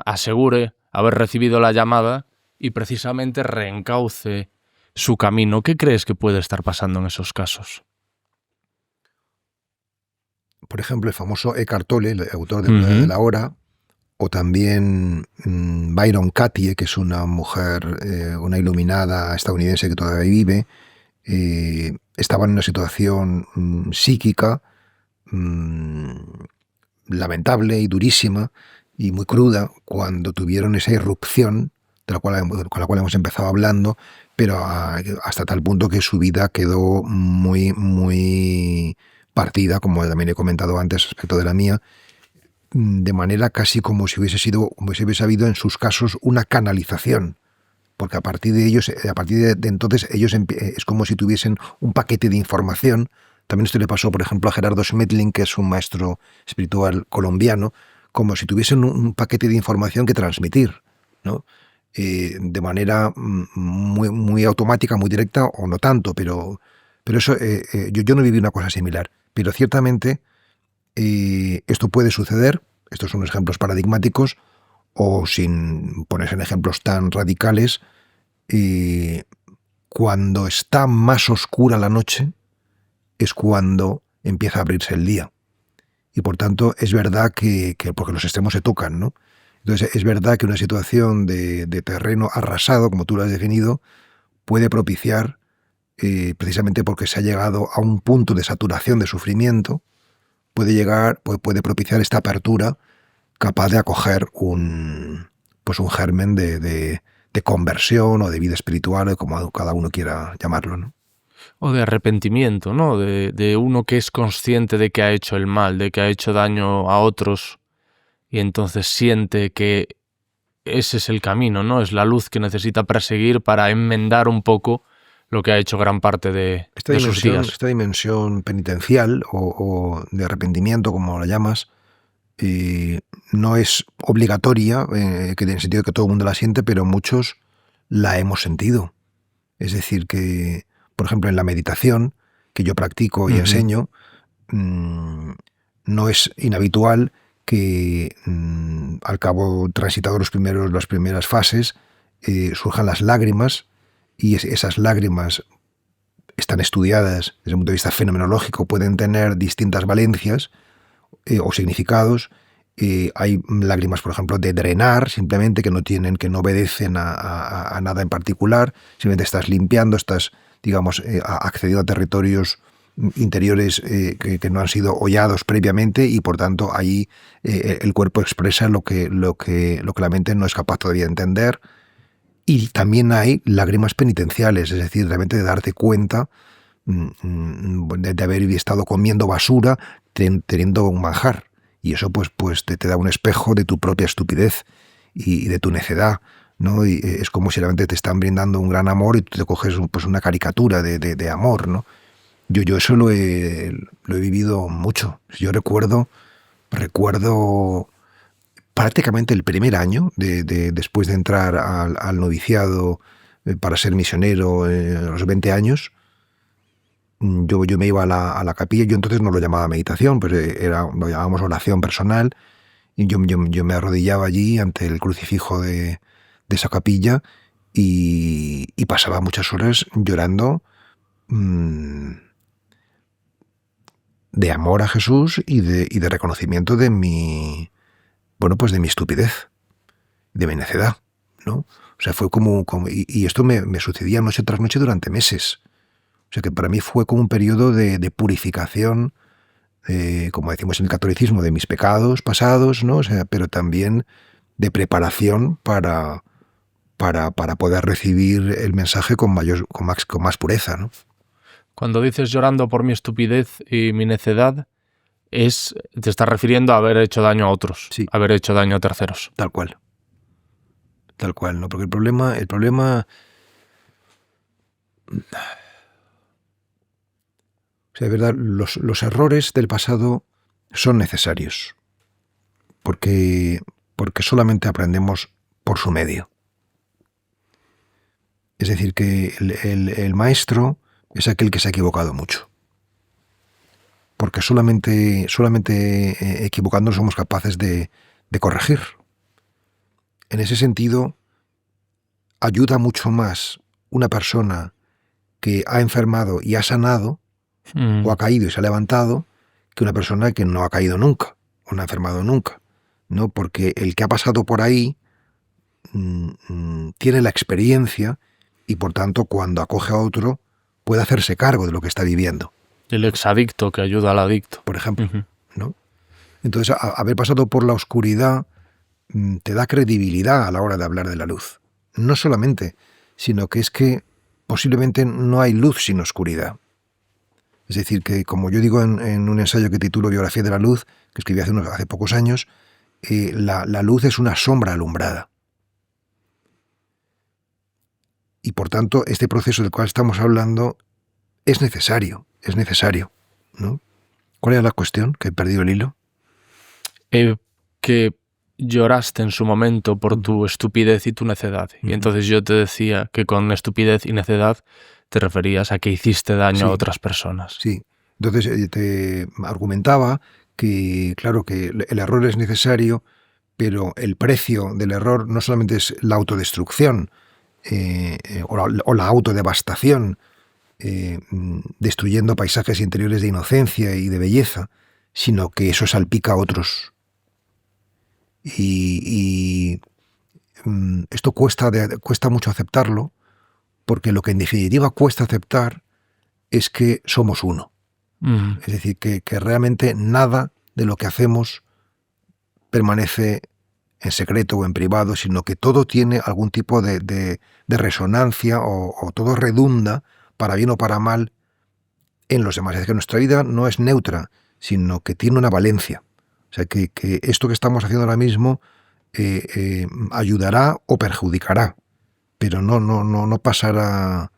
asegure haber recibido la llamada y precisamente reencauce su camino. ¿Qué crees que puede estar pasando en esos casos? Por ejemplo, el famoso Eckhart Tolle, el autor de La Hora, o también Byron Katie, que es una mujer, una iluminada estadounidense que todavía vive, estaban en una situación psíquica lamentable y durísima y muy cruda cuando tuvieron esa irrupción con la cual hemos empezado hablando, pero hasta tal punto que su vida quedó muy, muy partida, como también he comentado antes respecto de la mía, de manera casi como si hubiese habido en sus casos una canalización, porque a partir de entonces ellos es como si tuviesen un paquete de información. También esto le pasó, por ejemplo, a Gerardo Schmetling, que es un maestro espiritual colombiano, como si tuviesen un paquete de información que transmitir, ¿no? De manera muy, muy automática, muy directa, o no tanto, pero eso, yo no viví una cosa similar. Pero ciertamente esto puede suceder, estos son ejemplos paradigmáticos, o sin ponerse en ejemplos tan radicales, cuando está más oscura la noche es cuando empieza a abrirse el día. Y por tanto es verdad que porque los extremos se tocan, ¿no? Entonces es verdad que una situación de terreno arrasado, como tú lo has definido, puede propiciar, precisamente porque se ha llegado a un punto de saturación de sufrimiento, puede propiciar esta apertura capaz de acoger un germen de conversión o de vida espiritual, o como cada uno quiera llamarlo, ¿no? O de arrepentimiento, ¿no? De uno que es consciente de que ha hecho el mal, de que ha hecho daño a otros y entonces siente que ese es el camino, ¿no? Es la luz que necesita perseguir para enmendar un poco lo que ha hecho gran parte de sus días. Esta dimensión penitencial o de arrepentimiento, como la llamas, no es obligatoria, que en el sentido de que todo el mundo la siente, pero muchos la hemos sentido. Es decir, que, por ejemplo, en la meditación, que yo practico y enseño, no es inhabitual que al cabo, transitado las primeras fases, surjan las lágrimas, y esas lágrimas están estudiadas desde el punto de vista fenomenológico, pueden tener distintas valencias o significados. Hay lágrimas, por ejemplo, de drenar, simplemente, que no obedecen a nada en particular, simplemente estás limpiando, estás, digamos, accediendo a territorios interiores que no han sido hollados previamente, y por tanto ahí el cuerpo expresa lo que la mente no es capaz todavía de entender. Y también hay lágrimas penitenciales, es decir, realmente de darte cuenta de haber estado comiendo basura teniendo un manjar. Y eso pues te da un espejo de tu propia estupidez y de tu necedad, ¿no? Y es como si realmente te están brindando un gran amor y tú te coges pues una caricatura de amor, ¿no? Yo eso lo he vivido mucho. Yo recuerdo prácticamente el primer año después de entrar al noviciado para ser misionero a los 20 años. Yo me iba a la capilla. Yo entonces no lo llamaba meditación, pues lo llamábamos oración personal, y yo me arrodillaba allí ante el crucifijo de esa capilla y pasaba muchas horas llorando de amor a Jesús y de reconocimiento de mi estupidez, de mi necedad, ¿no? O sea, fue como y esto me sucedía noche tras noche durante meses. O sea, que para mí fue como un periodo de purificación, como decimos en el catolicismo, de mis pecados pasados, ¿no? O sea, pero también de preparación para poder recibir el mensaje con más pureza, ¿no? Cuando dices llorando por mi estupidez y mi necedad, te estás refiriendo a haber hecho daño a otros, sí, haber hecho daño a terceros. Tal cual, ¿no? Porque el problema, o sea, de verdad, los errores del pasado son necesarios, porque solamente aprendemos por su medio. Es decir, que el maestro es aquel que se ha equivocado mucho, porque solamente equivocándonos somos capaces de corregir. En ese sentido, ayuda mucho más una persona que ha enfermado y ha sanado, o ha caído y se ha levantado, que una persona que no ha caído nunca, o no ha enfermado nunca, ¿no? Porque el que ha pasado por ahí tiene la experiencia y, por tanto, cuando acoge a otro, puede hacerse cargo de lo que está viviendo. El exadicto que ayuda al adicto. Por ejemplo, ¿no? Entonces, haber pasado por la oscuridad te da credibilidad a la hora de hablar de la luz. No solamente, sino que es que posiblemente no hay luz sin oscuridad. Es decir, que como yo digo en un ensayo que titulo Biografía de la Luz, que escribí hace pocos años, la luz es una sombra alumbrada. Y por tanto, este proceso del cual estamos hablando es necesario, ¿no? ¿Cuál era la cuestión? Que he perdido el hilo. Que lloraste en su momento por tu estupidez y tu necedad. Y entonces yo te decía que con estupidez y necedad te referías a que hiciste daño a otras personas. Sí. Entonces te argumentaba que, claro, que el error es necesario, pero el precio del error no solamente es la autodestrucción o la autodevastación, destruyendo paisajes interiores de inocencia y de belleza, sino que eso salpica a otros. Y esto cuesta mucho aceptarlo, porque lo que en definitiva cuesta aceptar es que somos uno. Es decir, que realmente nada de lo que hacemos permanece en secreto o en privado, sino que todo tiene algún tipo de resonancia o todo redunda, para bien o para mal, en los demás. Es decir, que nuestra vida no es neutra, sino que tiene una valencia. O sea, que esto que estamos haciendo ahora mismo ayudará o perjudicará, pero no pasará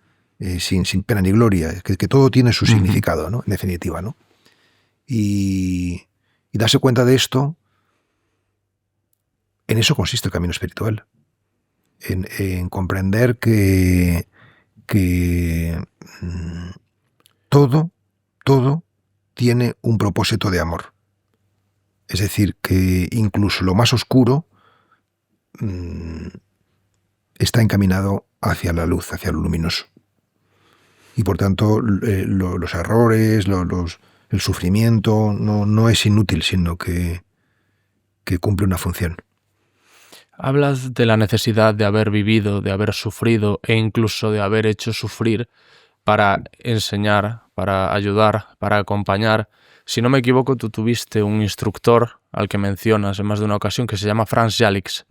sin pena ni gloria, que todo tiene su significado, ¿no? En definitiva, ¿no? Y darse cuenta de esto, en eso consiste el camino espiritual, en comprender que todo tiene un propósito de amor. Es decir, que incluso lo más oscuro está encaminado hacia la luz, hacia lo luminoso. Y por tanto, los errores, el sufrimiento no es inútil, sino que cumple una función. Hablas de la necesidad de haber vivido, de haber sufrido e incluso de haber hecho sufrir para enseñar, para ayudar, para acompañar. Si no me equivoco, tú tuviste un instructor al que mencionas en más de una ocasión que se llama Franz Jalix.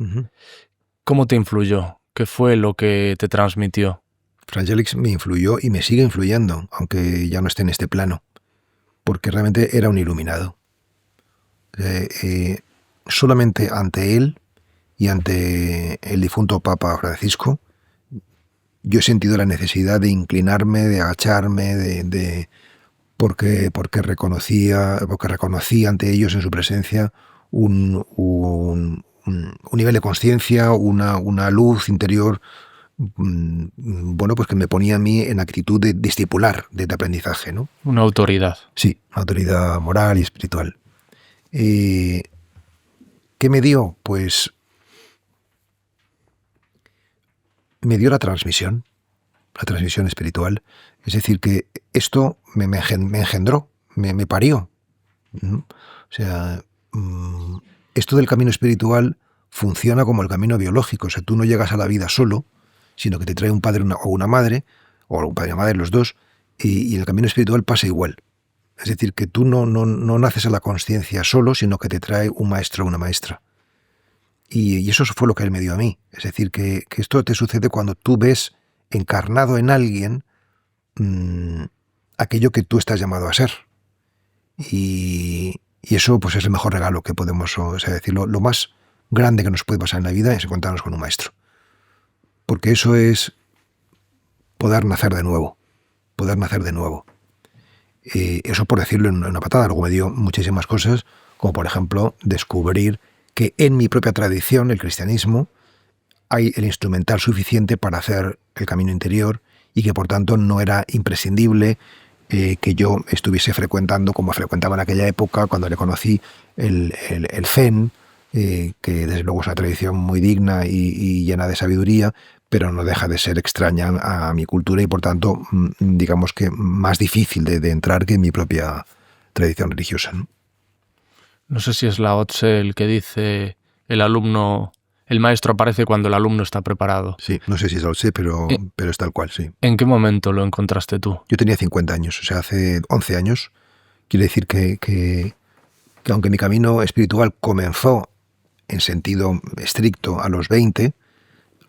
¿Cómo te influyó? ¿Qué fue lo que te transmitió? Franz Jalix me influyó y me sigue influyendo, aunque ya no esté en este plano, porque realmente era un iluminado. Solamente ante él y ante el difunto Papa Francisco, yo he sentido la necesidad de inclinarme, de agacharme, porque reconocí ante ellos en su presencia un nivel de conciencia, una luz interior, bueno, pues que me ponía a mí en actitud de discipular, de aprendizaje, ¿no? Una autoridad. Sí, una autoridad moral y espiritual. ¿Qué me dio? Pues me dio la transmisión espiritual. Es decir, que esto me engendró, me parió. O sea, esto del camino espiritual funciona como el camino biológico. O sea, tú no llegas a la vida solo, sino que te trae un padre o una madre, o un padre y una madre, los dos, y el camino espiritual pasa igual. Es decir, que tú no naces a la consciencia solo, sino que te trae un maestro o una maestra. Y eso fue lo que él me dio a mí. Es decir, que esto te sucede cuando tú ves encarnado en alguien aquello que tú estás llamado a ser. Y eso pues es el mejor regalo que podemos, o sea, decir, lo más grande que nos puede pasar en la vida es encontrarnos con un maestro. Porque eso es poder nacer de nuevo. Eso por decirlo en una patada. Luego me dio muchísimas cosas, como por ejemplo descubrir que en mi propia tradición, el cristianismo, hay el instrumental suficiente para hacer el camino interior y que por tanto no era imprescindible que yo estuviese frecuentando como frecuentaba en aquella época cuando le conocí el Zen, que desde luego es una tradición muy digna y llena de sabiduría, pero no deja de ser extraña a mi cultura y por tanto digamos que más difícil de entrar que en mi propia tradición religiosa, ¿no? No sé si es Lao Tse el que dice el maestro aparece cuando el alumno está preparado. Sí, no sé si es Lao Tse, pero es tal cual, sí. ¿En qué momento lo encontraste tú? Yo tenía 50 años, o sea, hace 11 años. Quiere decir que aunque mi camino espiritual comenzó en sentido estricto a los 20,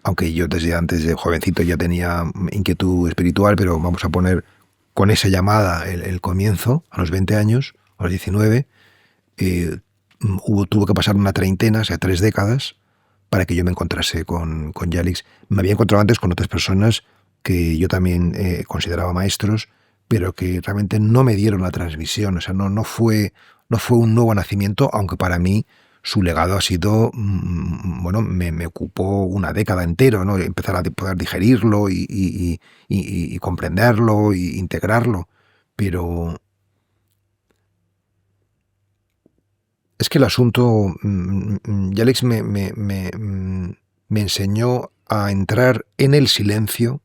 aunque yo desde antes de jovencito ya tenía inquietud espiritual, pero vamos a poner con esa llamada el comienzo, a los 20 años, a los 19, tuvo que pasar una treintena, o sea, 3 décadas, para que yo me encontrase con Jalix. Me había encontrado antes con otras personas que yo también consideraba maestros, pero que realmente no me dieron la transmisión. O sea, no fue un nuevo nacimiento, aunque para mí su legado ha sido, bueno, me ocupó una década entera, ¿no? Empezar a poder digerirlo y comprenderlo e integrarlo. Pero es que el asunto, Jalix me enseñó a entrar en el silencio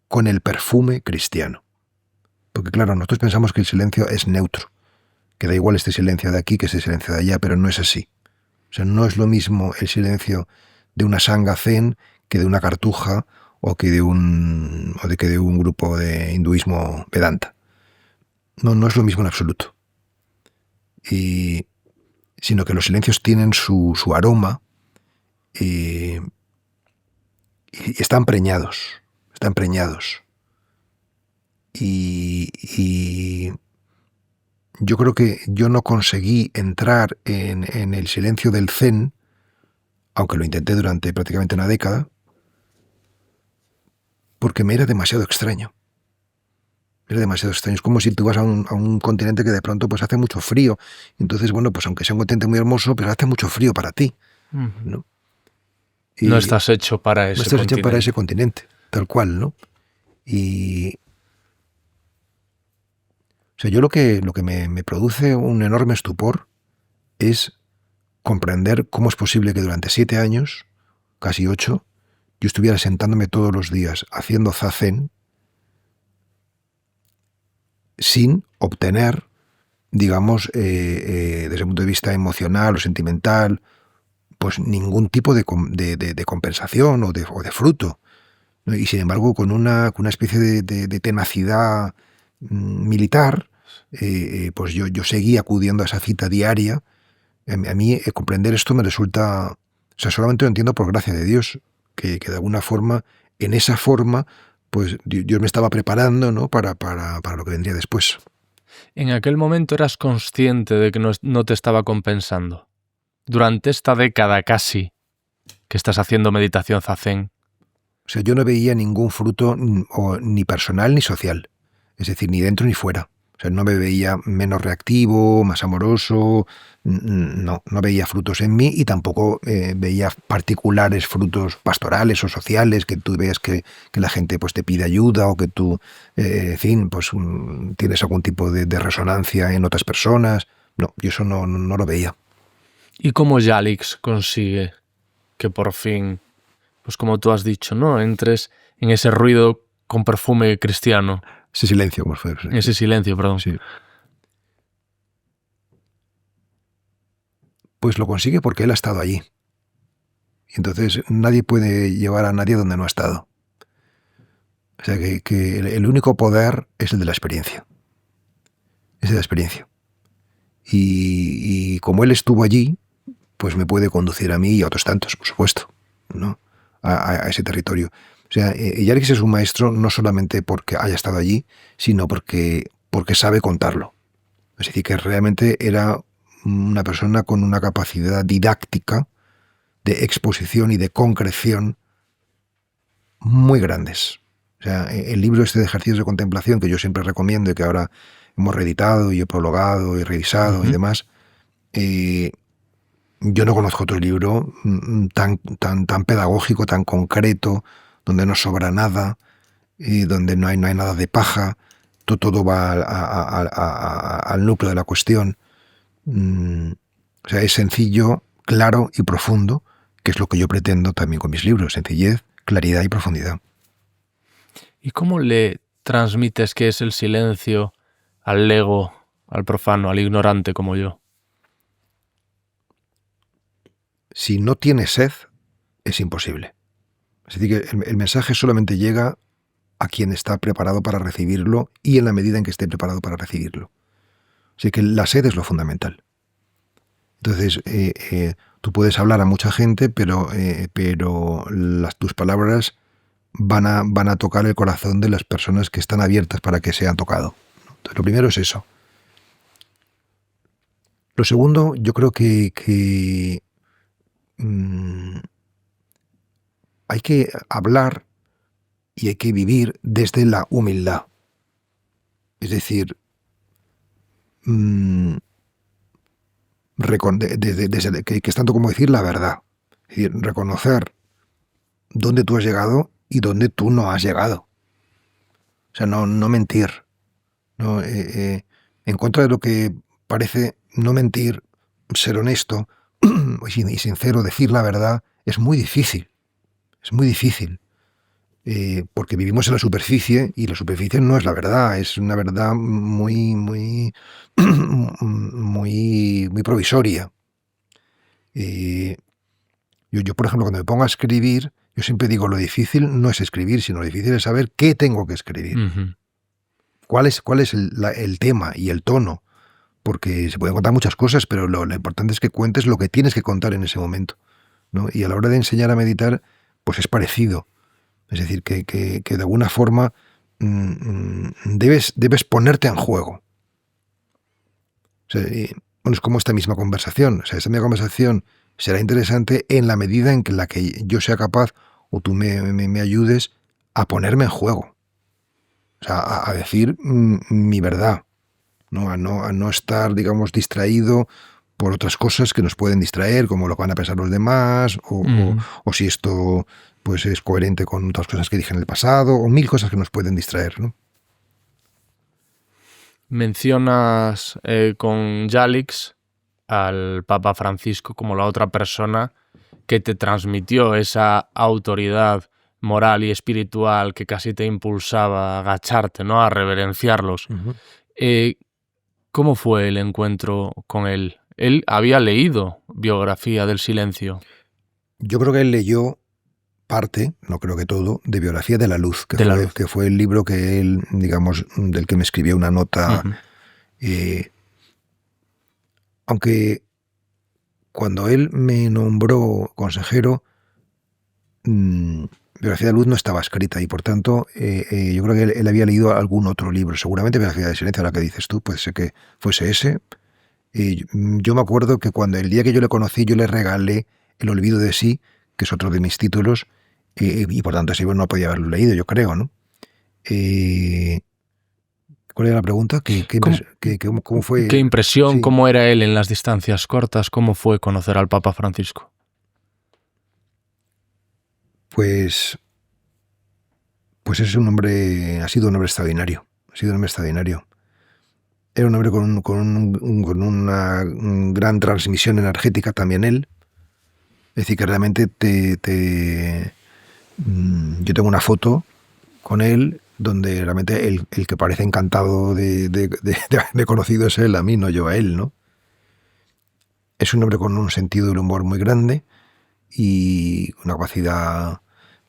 con el perfume cristiano. Porque claro, nosotros pensamos que el silencio es neutro, que da igual este silencio de aquí que este silencio de allá, pero no es así. O sea, no es lo mismo el silencio de una sangha zen que de una cartuja o que de un grupo de hinduismo vedanta. No es lo mismo en absoluto. Sino que los silencios tienen su aroma y están preñados. Y yo creo que yo no conseguí entrar en el silencio del Zen, aunque lo intenté durante prácticamente una década, porque me era demasiado extraño. Era demasiado extraño. Es como si tú vas a un continente que de pronto pues hace mucho frío. Entonces, bueno, pues aunque sea un continente muy hermoso, pero hace mucho frío para ti, ¿no? Y no estás hecho para ese no estás continente. hecho para ese continente, tal cual, ¿no? Y o sea, yo lo que me produce un enorme estupor es comprender cómo es posible que durante 7 años, casi 8, yo estuviera sentándome todos los días haciendo zazen sin obtener, digamos, desde el punto de vista emocional o sentimental, pues ningún tipo de compensación o de fruto, ¿no? Y sin embargo, con una especie de tenacidad militar, pues yo seguí acudiendo a esa cita diaria. A mí comprender esto me resulta, o sea, solamente lo entiendo por gracia de Dios, que de alguna forma, en esa forma, pues Dios me estaba preparando, ¿no? para lo que vendría después. ¿En aquel momento eras consciente de que no te estaba compensando? Durante esta década casi que estás haciendo meditación zazen. O sea, yo no veía ningún fruto ni personal ni social, es decir, ni dentro ni fuera. O sea, no me veía menos reactivo, más amoroso, no veía frutos en mí y tampoco veía particulares frutos pastorales o sociales, que tú veas que la gente pues te pide ayuda o que tú, en fin, pues tienes algún tipo de resonancia en otras personas. No, yo eso no lo veía. ¿Y cómo Yalix consigue que por fin, pues como tú has dicho, ¿no?, entres en ese ruido con perfume cristiano? Ese silencio, por favor. Ese silencio, perdón. Sí. Pues lo consigue porque él ha estado allí. Y entonces nadie puede llevar a nadie donde no ha estado. O sea que el único poder es el de la experiencia. Es de la experiencia. Y como él estuvo allí, pues me puede conducir a mí y a otros tantos, por supuesto, ¿no? A ese territorio. O sea, Yalix es un maestro no solamente porque haya estado allí, sino porque sabe contarlo. Es decir, que realmente era una persona con una capacidad didáctica, de exposición y de concreción muy grandes. O sea, el libro este de ejercicios de contemplación, que yo siempre recomiendo y que ahora hemos reeditado y he prologado y revisado y demás, yo no conozco otro libro tan pedagógico, tan concreto, donde no sobra nada, donde no hay nada de paja, todo va al núcleo de la cuestión. O sea, es sencillo, claro y profundo, que es lo que yo pretendo también con mis libros: sencillez, claridad y profundidad. ¿Y cómo le transmites qué es el silencio al lego, al profano, al ignorante como yo? Si no tiene sed, es imposible. Es decir, que el mensaje solamente llega a quien está preparado para recibirlo y en la medida en que esté preparado para recibirlo. Así que la sed es lo fundamental. Entonces, tú puedes hablar a mucha gente, pero tus palabras van a tocar el corazón de las personas que están abiertas para que sean tocado. Entonces, lo primero es eso. Lo segundo, yo creo que hay que hablar y hay que vivir desde la humildad. Es decir, desde que es tanto como decir la verdad. Es decir, reconocer dónde tú has llegado y dónde tú no has llegado. O sea, no mentir. No, en contra de lo que parece, no mentir, ser honesto y sincero, decir la verdad, es muy difícil. Es muy difícil. Porque vivimos en la superficie y la superficie no es la verdad, es una verdad muy, muy, muy provisoria. Yo, por ejemplo, cuando me pongo a escribir, yo siempre digo, lo difícil no es escribir, sino lo difícil es saber qué tengo que escribir. ¿Cuál es el tema y el tono? Porque se pueden contar muchas cosas, pero lo importante es que cuentes lo que tienes que contar en ese momento, ¿no? Y a la hora de enseñar a meditar, pues es parecido. Es decir, que de alguna forma debes ponerte en juego. O sea, bueno, es como esta misma conversación. O sea, esta misma conversación será interesante en la medida en que la que yo sea capaz o tú me ayudes a ponerme en juego. O sea, a decir mi verdad, ¿no? A no estar, digamos, distraído por otras cosas que nos pueden distraer, como lo que van a pensar los demás, o si esto pues es coherente con otras cosas que dije en el pasado, o mil cosas que nos pueden distraer, ¿no? Mencionas con Yalix al Papa Francisco como la otra persona que te transmitió esa autoridad moral y espiritual que casi te impulsaba a agacharte, ¿no? A reverenciarlos. Uh-huh. ¿Cómo fue el encuentro con él? Él había leído Biografía del Silencio. Yo creo que él leyó parte, no creo que todo, de Biografía de la Luz, que fue el libro que él, digamos, del que me escribió una nota. Uh-huh. Aunque cuando él me nombró consejero, Biografía de la Luz no estaba escrita y por tanto yo creo que él había leído algún otro libro, seguramente Biografía del Silencio, ahora que dices tú, puede ser que fuese ese. Yo me acuerdo que cuando el día que yo le conocí yo le regalé El olvido de sí, que es otro de mis títulos, y por tanto ese libro no podía haberlo leído, yo creo, ¿no? ¿Cuál era la pregunta? ¿Cómo fue? ¿Qué impresión? Sí. ¿Cómo era él en las distancias cortas? ¿Cómo fue conocer al Papa Francisco? Pues es un hombre, ha sido un hombre extraordinario. Era un hombre con una gran transmisión energética también él. Es decir, que realmente yo tengo una foto con él donde realmente el que parece encantado de conocido es él, a mí, no yo a él, ¿no? Es un hombre con un sentido del humor muy grande y una capacidad,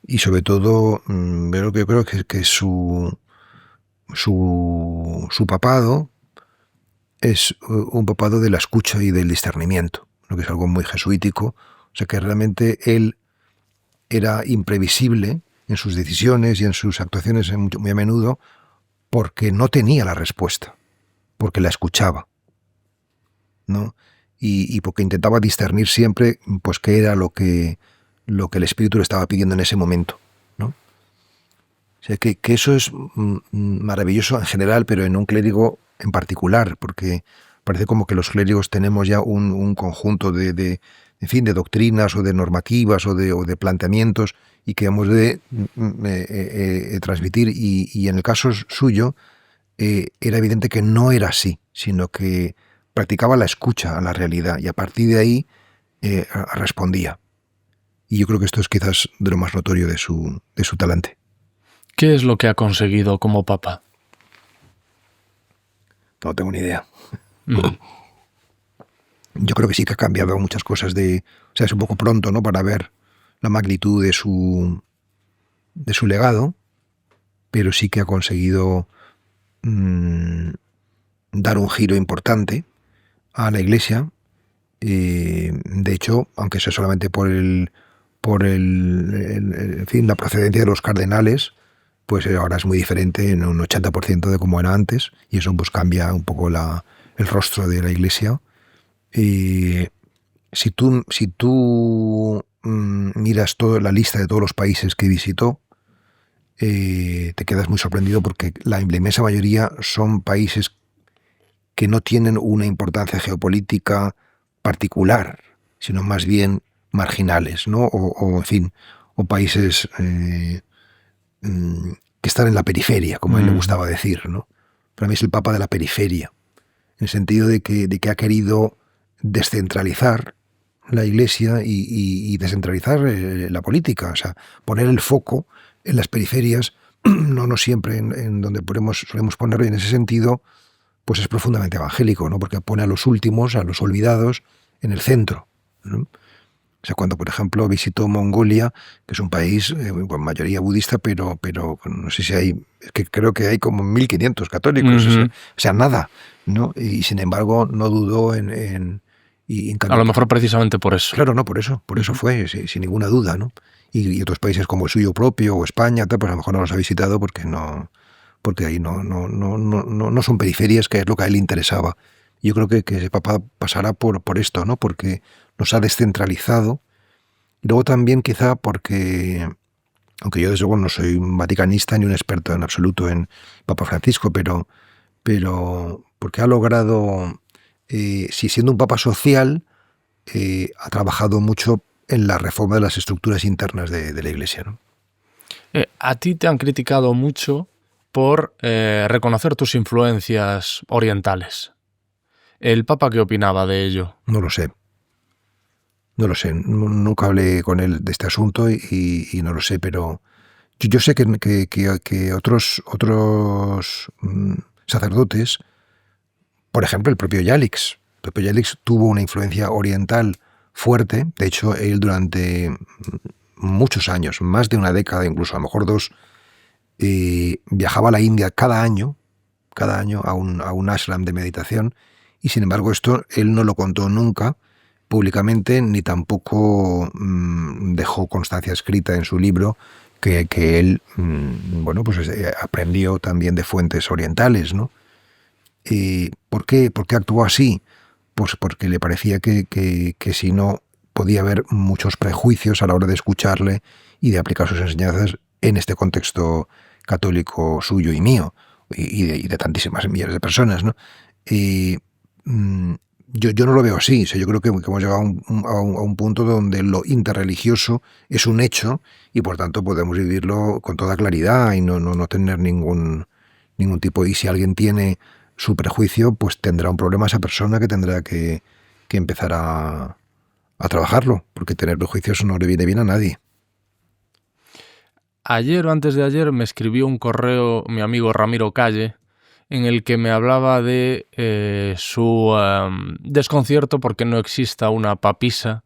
y sobre todo, yo creo que su papado es un papado de la escucha y del discernimiento, ¿no? Que es algo muy jesuítico. O sea que realmente él era imprevisible en sus decisiones y en sus actuaciones muy a menudo porque no tenía la respuesta, porque la escuchaba, ¿no? Y porque intentaba discernir siempre pues qué era lo que el espíritu le estaba pidiendo en ese momento, ¿no? O sea que eso es maravilloso en general, pero en un clérigo en particular, porque parece como que los clérigos tenemos ya un conjunto de doctrinas o de normativas o de planteamientos y que hemos de transmitir, y en el caso suyo era evidente que no era así, sino que practicaba la escucha a la realidad y a partir de ahí respondía. Y yo creo que esto es quizás de lo más notorio de su talante. ¿Qué es lo que ha conseguido como papa? No tengo ni idea. Yo creo que sí que ha cambiado muchas cosas o sea, es un poco pronto, ¿no?, para ver la magnitud de su legado, pero sí que ha conseguido dar un giro importante a la Iglesia. De hecho, aunque sea solamente por en fin, la procedencia de los cardenales, pues ahora es muy diferente en un 80% de como era antes, y eso pues cambia un poco el rostro de la Iglesia. Si tú miras toda la lista de todos los países que visitó, te quedas muy sorprendido porque la inmensa mayoría son países que no tienen una importancia geopolítica particular, sino más bien marginales, ¿no? O en fin, o países que están en la periferia, como a él le gustaba decir, ¿no? Para mí es el Papa de la periferia, en el sentido de que ha querido descentralizar la Iglesia y descentralizar la política, o sea, poner el foco en las periferias, no siempre en donde solemos ponerlo, y en ese sentido pues es profundamente evangélico, ¿no? Porque pone a los últimos, a los olvidados, en el centro, ¿no? O sea, cuando, por ejemplo, visitó Mongolia, que es un país con mayoría budista, pero no sé si es que creo que hay como 1.500 católicos, o sea, nada, ¿no? Y sin embargo no dudó en a lo mejor precisamente por eso. Claro, no, por eso fue, sin ninguna duda, ¿no? Y otros países como el suyo propio o España, pues a lo mejor no los ha visitado porque ahí no son periferias, que es lo que a él le interesaba. Yo creo que ese Papa pasará por esto, ¿no? Porque nos ha descentralizado. Y luego también quizá porque, aunque yo desde luego no soy un vaticanista ni un experto en absoluto en Papa Francisco, pero porque ha logrado, si siendo un Papa social, ha trabajado mucho en la reforma de las estructuras internas de la Iglesia, ¿no? A ti te han criticado mucho por reconocer tus influencias orientales. ¿El Papa qué opinaba de ello? No lo sé. Nunca hablé con él de este asunto y no lo sé, pero yo sé que otros sacerdotes, por ejemplo el propio Yalix tuvo una influencia oriental fuerte. De hecho, él durante muchos años, más de una década, incluso a lo mejor 2, viajaba a la India cada año a un ashram de meditación, y sin embargo esto él no lo contó nunca públicamente, ni tampoco dejó constancia escrita en su libro que él aprendió también de fuentes orientales, ¿no? ¿Por qué actuó así? Pues porque le parecía que si no podía haber muchos prejuicios a la hora de escucharle y de aplicar sus enseñanzas en este contexto católico suyo y mío, y de tantísimas millones de personas, ¿no? Yo no lo veo así. O sea, yo creo que hemos llegado a un punto donde lo interreligioso es un hecho y por tanto podemos vivirlo con toda claridad y no tener ningún tipo. Y si alguien tiene su prejuicio, pues tendrá un problema esa persona que tendrá que empezar a trabajarlo, porque tener prejuicios no le viene bien a nadie. Ayer o antes de ayer me escribió un correo mi amigo Ramiro Calle, en el que me hablaba de su desconcierto porque no exista una papisa,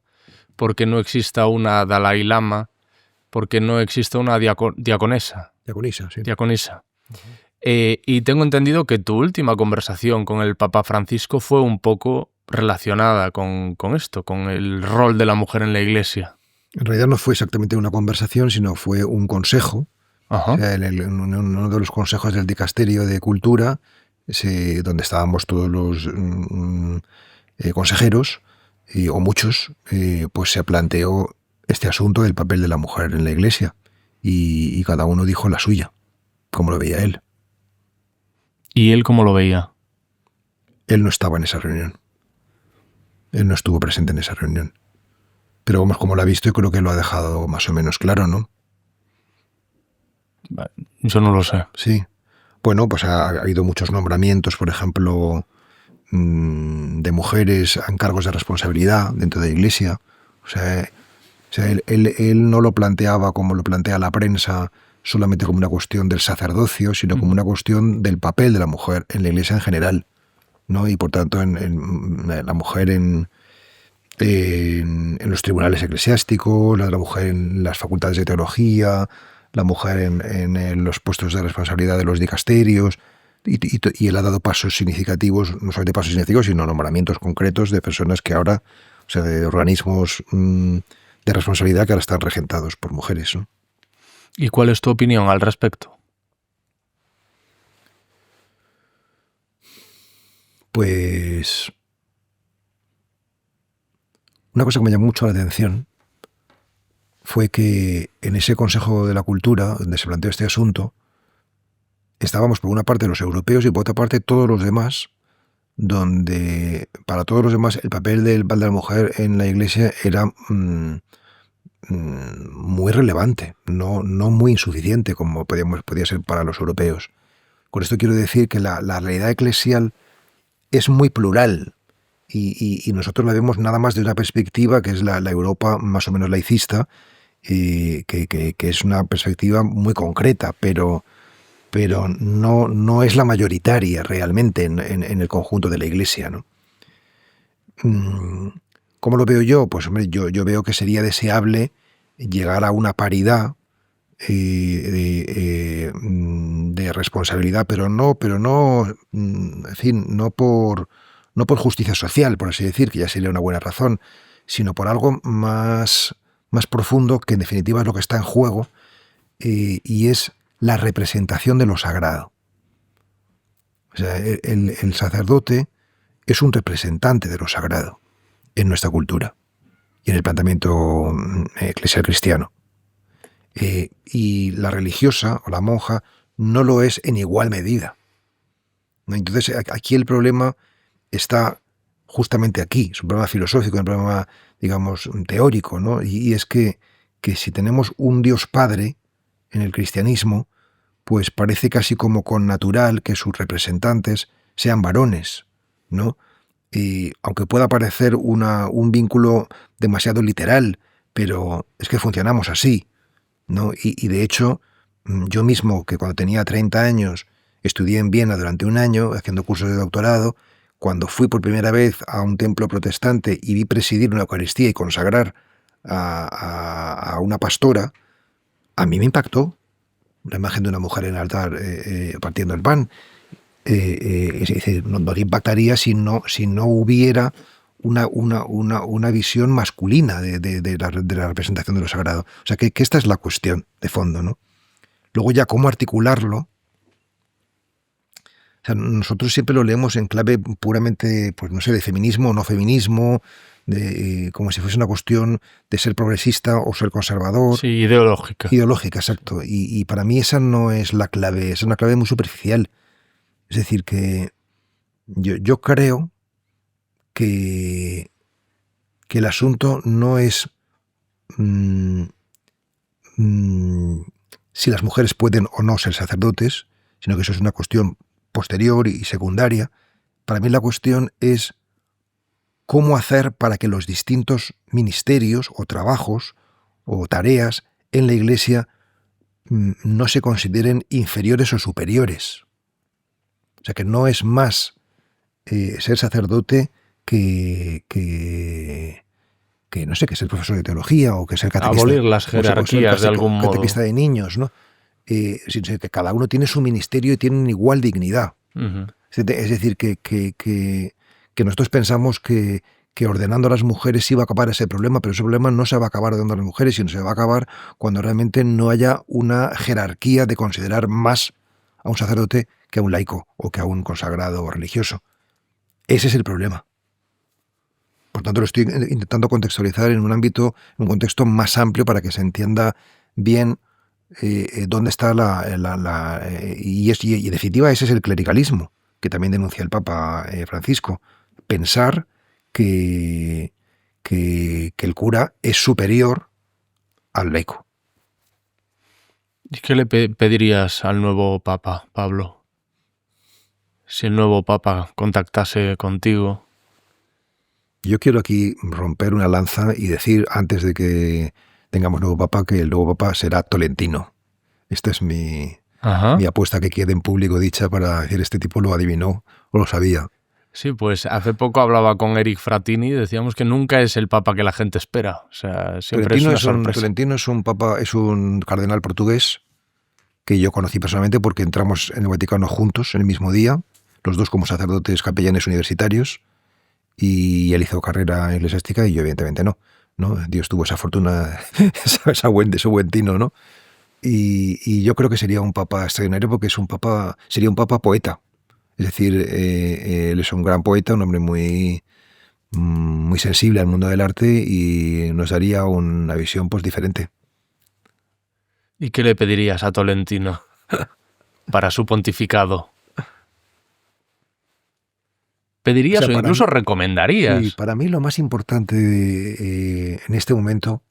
porque no exista una Dalai Lama, porque no exista una diaconesa. Diaconisa, sí. Diaconisa. Y tengo entendido que tu última conversación con el Papa Francisco fue un poco relacionada con esto, con el rol de la mujer en la Iglesia. En realidad no fue exactamente una conversación, sino fue un consejo. Ajá. O sea, uno de los consejos del Dicasterio de Cultura, donde estábamos todos los consejeros, o muchos, pues se planteó este asunto del papel de la mujer en la Iglesia. Y cada uno dijo la suya, como lo veía él. ¿Y él cómo lo veía? Él no estaba en esa reunión. Él no estuvo presente en esa reunión. Pero vamos, como lo ha visto, yo creo que lo ha dejado más o menos claro, ¿no? Yo no lo sé. Sí. Bueno, pues ha habido muchos nombramientos, por ejemplo, de mujeres en cargos de responsabilidad dentro de la Iglesia. O sea él no lo planteaba como lo plantea la prensa, solamente como una cuestión del sacerdocio, sino como una cuestión del papel de la mujer en la Iglesia en general, ¿no? Y por tanto en la mujer en los tribunales eclesiásticos, la mujer en las facultades de teología, la mujer en los puestos de responsabilidad de los dicasterios, y él ha dado pasos significativos, no solamente pasos significativos, sino nombramientos concretos de personas que ahora, o sea, de organismos de responsabilidad que ahora están regentados por mujeres, ¿no? ¿Y cuál es tu opinión al respecto? Pues una cosa que me llamó mucho la atención fue que en ese Consejo de la Cultura, donde se planteó este asunto, estábamos por una parte los europeos y por otra parte todos los demás, donde para todos los demás el papel de la mujer en la Iglesia era muy relevante, no muy insuficiente como podía ser para los europeos. Con esto quiero decir que la realidad eclesial es muy plural y nosotros la vemos nada más de una perspectiva que es la Europa más o menos laicista, que es una perspectiva muy concreta, pero no es la mayoritaria realmente en el conjunto de la Iglesia, ¿no? ¿Cómo lo veo yo? Pues hombre, yo veo que sería deseable llegar a una paridad de responsabilidad, pero no, en fin, no por justicia social, por así decir, que ya sería una buena razón, sino por algo más profundo, que en definitiva es lo que está en juego, y es la representación de lo sagrado. O sea, el sacerdote es un representante de lo sagrado en nuestra cultura y en el planteamiento eclesial cristiano. Y la religiosa o la monja no lo es en igual medida, ¿no? Entonces aquí el problema está justamente aquí. Es un problema filosófico, un problema, digamos, teórico, ¿no? Y es que si tenemos un Dios Padre en el cristianismo, pues parece casi como con natural que sus representantes sean varones, ¿no? Y aunque pueda parecer un vínculo demasiado literal, pero es que funcionamos así, ¿no? Y de hecho, yo mismo, que cuando tenía 30 años estudié en Viena durante un año haciendo cursos de doctorado, cuando fui por primera vez a un templo protestante y vi presidir una Eucaristía y consagrar a una pastora, a mí me impactó la imagen de una mujer en el altar partiendo el pan. No te impactaría si no hubiera una visión masculina de la representación de lo sagrado. O sea, que esta es la cuestión de fondo, ¿no? Luego ya cómo articularlo. O sea, nosotros siempre lo leemos en clave puramente, pues no sé, de feminismo o no feminismo, como si fuese una cuestión de ser progresista o ser conservador. Sí, ideológica. Ideológica, exacto. Y para mí esa no es la clave, es una clave muy superficial. Es decir, que yo creo que el asunto no es si las mujeres pueden o no ser sacerdotes, sino que eso es una cuestión posterior y secundaria. Para mí la cuestión es cómo hacer para que los distintos ministerios o trabajos o tareas en la Iglesia no se consideren inferiores o superiores. O sea, que no es más ser sacerdote que no sé, que ser profesor de teología o que ser catequista. Abolir las jerarquías de algún modo. Catequista de niños, ¿no? Sino que cada uno tiene su ministerio y tienen igual dignidad. Uh-huh. Es decir, que nosotros pensamos que ordenando a las mujeres sí va a acabar ese problema, pero ese problema no se va a acabar ordenando a las mujeres, sino se va a acabar cuando realmente no haya una jerarquía de considerar más a un sacerdote que a un laico o que a un consagrado religioso. Ese es el problema. Por tanto, lo estoy intentando contextualizar en un contexto más amplio para que se entienda bien dónde está y en definitiva ese es el clericalismo que también denuncia el Papa Francisco. Pensar que el cura es superior al laico. ¿Y qué le pedirías al nuevo Papa, Pablo? Si el nuevo Papa contactase contigo. Yo quiero aquí romper una lanza y decir, antes de que tengamos nuevo Papa, que el nuevo Papa será Tolentino. Esta es mi apuesta que quede en público dicha para decir, este tipo lo adivinó o lo sabía. Sí, pues hace poco hablaba con Eric Fratini y decíamos que nunca es el Papa que la gente espera. O sea, siempre Tolentino es una sorpresa. Tolentino es un cardenal portugués que yo conocí personalmente porque entramos en el Vaticano juntos en el mismo día, los dos como sacerdotes capellanes universitarios, y él hizo carrera eclesiástica y yo evidentemente no. Dios tuvo esa fortuna, ese buen tino, ¿no? Y yo creo que sería un papa extraordinario porque sería un papa poeta. Es decir, él es un gran poeta, un hombre muy sensible al mundo del arte y nos daría una visión pues diferente. ¿Y qué le pedirías a Tolentino para su pontificado? ¿Pedirías o incluso recomendarías? Sí, para mí lo más importante en este momento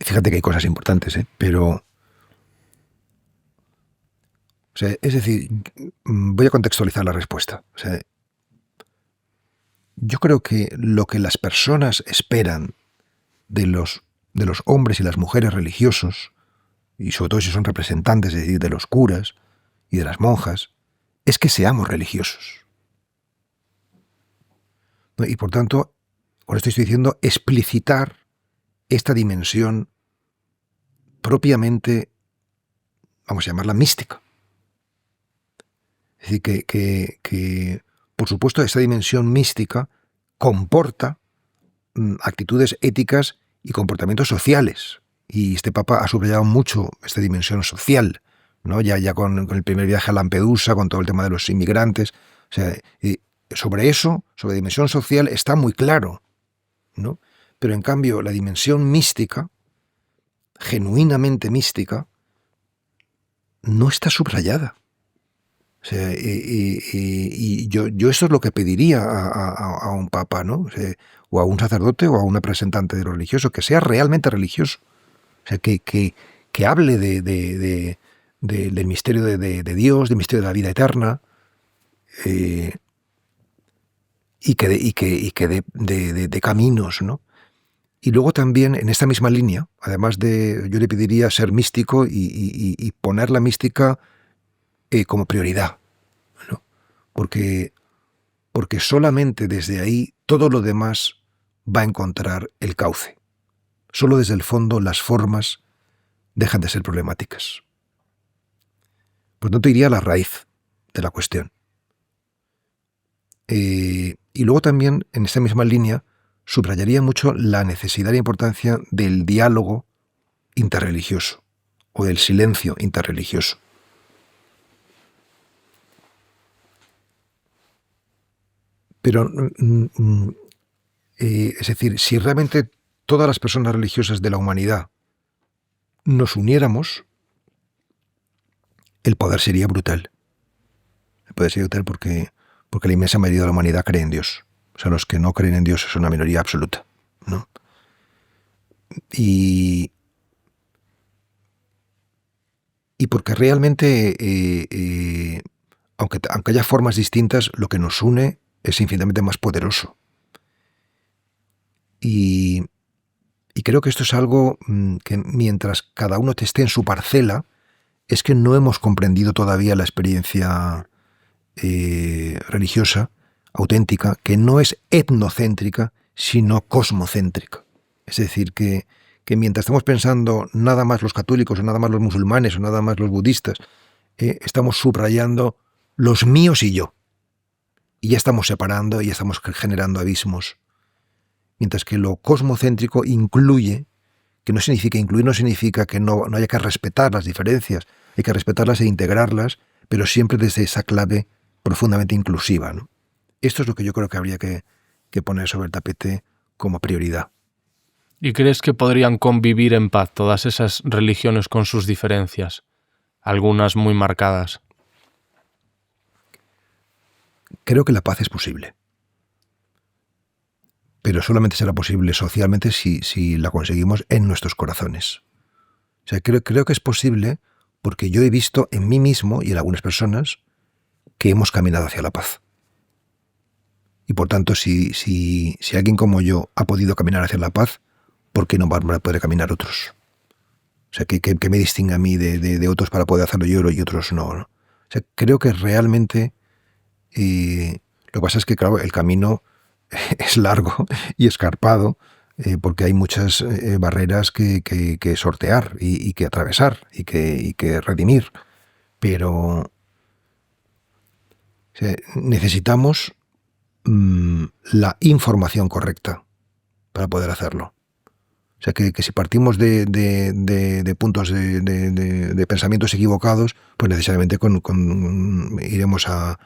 fíjate que hay cosas importantes, pero o sea, es decir, voy a contextualizar la respuesta. O sea, yo creo que lo que las personas esperan de los hombres y las mujeres religiosos, y sobre todo si son representantes, es decir, de los curas y de las monjas, es que seamos religiosos. Y por tanto, con esto estoy diciendo explicitar esta dimensión propiamente, vamos a llamarla mística. Es decir, que por supuesto, esta dimensión mística comporta actitudes éticas y comportamientos sociales. Y este Papa ha subrayado mucho esta dimensión social, ¿no? Ya con el primer viaje a Lampedusa, con todo el tema de los inmigrantes. O sea, sobre eso, sobre dimensión social, está muy claro, ¿no? Pero en cambio, la dimensión mística, genuinamente mística, no está subrayada. O sea, y yo eso es lo que pediría a un papa, ¿no? O sea, o a un sacerdote o a un representante de lo religioso, que sea realmente religioso. O sea, que hable del misterio de Dios, del misterio de la vida eterna, y que de caminos, ¿no? Y luego también, en esta misma línea, además yo le pediría ser místico y poner la mística como prioridad, ¿no? Porque solamente desde ahí todo lo demás va a encontrar el cauce. Solo desde el fondo las formas dejan de ser problemáticas. Por tanto, iría a la raíz de la cuestión. Y luego también, en esta misma línea, subrayaría mucho la necesidad e importancia del diálogo interreligioso o del silencio interreligioso. Pero, es decir, si realmente todas las personas religiosas de la humanidad nos uniéramos, el poder sería brutal. El poder sería brutal porque la inmensa mayoría de la humanidad cree en Dios. O sea, los que no creen en Dios son una minoría absoluta, ¿no? Y porque realmente, aunque haya formas distintas, lo que nos une es infinitamente más poderoso. Y creo que esto es algo que mientras cada uno esté en su parcela, es que no hemos comprendido todavía la experiencia religiosa, auténtica, que no es etnocéntrica, sino cosmocéntrica. Es decir, que mientras estamos pensando nada más los católicos, o nada más los musulmanes, o nada más los budistas, estamos subrayando los míos y yo. Y ya estamos separando, y ya estamos generando abismos. Mientras que lo cosmocéntrico incluye, que no significa incluir, no significa que no haya que respetar las diferencias, hay que respetarlas e integrarlas, pero siempre desde esa clave profundamente inclusiva, ¿no? Esto es lo que yo creo que habría que poner sobre el tapete como prioridad. ¿Y crees que podrían convivir en paz todas esas religiones con sus diferencias? Algunas muy marcadas. Creo que la paz es posible. Pero solamente será posible socialmente si la conseguimos en nuestros corazones. O sea, creo que es posible porque yo he visto en mí mismo y en algunas personas que hemos caminado hacia la paz. Y por tanto, si alguien como yo ha podido caminar hacia la paz, ¿por qué no van a poder caminar otros? O sea, ¿qué me distingue a mí de otros para poder hacerlo yo y otros no, ¿no? O sea, creo que realmente lo que pasa es que, claro, el camino es largo y escarpado porque hay muchas barreras que sortear y que atravesar y que redimir. Pero o sea, necesitamos la información correcta para poder hacerlo. O sea, que si partimos de puntos de pensamientos equivocados, pues necesariamente iremos a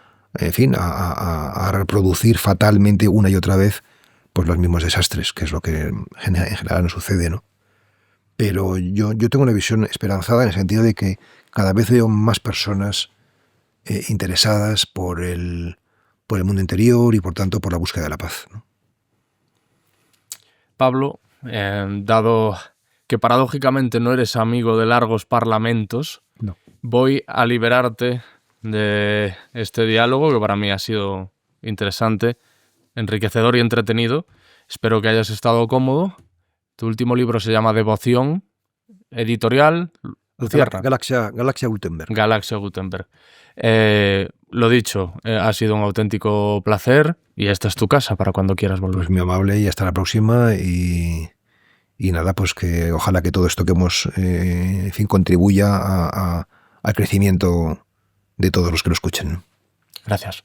reproducir fatalmente una y otra vez pues los mismos desastres, que es lo que en general nos sucede, ¿no? Pero yo tengo una visión esperanzada en el sentido de que cada vez veo más personas interesadas por el mundo interior y por tanto por la búsqueda de la paz, ¿no? Pablo, dado que paradójicamente no eres amigo de largos parlamentos, no, voy a liberarte de este diálogo que para mí ha sido interesante, enriquecedor y entretenido. Espero que hayas estado cómodo. Tu último libro se llama Devoción, editorial Lucierna. Galaxia Gutenberg. Galaxia Gutenberg. Lo dicho, ha sido un auténtico placer y esta es tu casa para cuando quieras volver. Pues muy amable y hasta la próxima y nada, pues que ojalá que todo esto que hemos contribuya al crecimiento de todos los que lo escuchen. Gracias.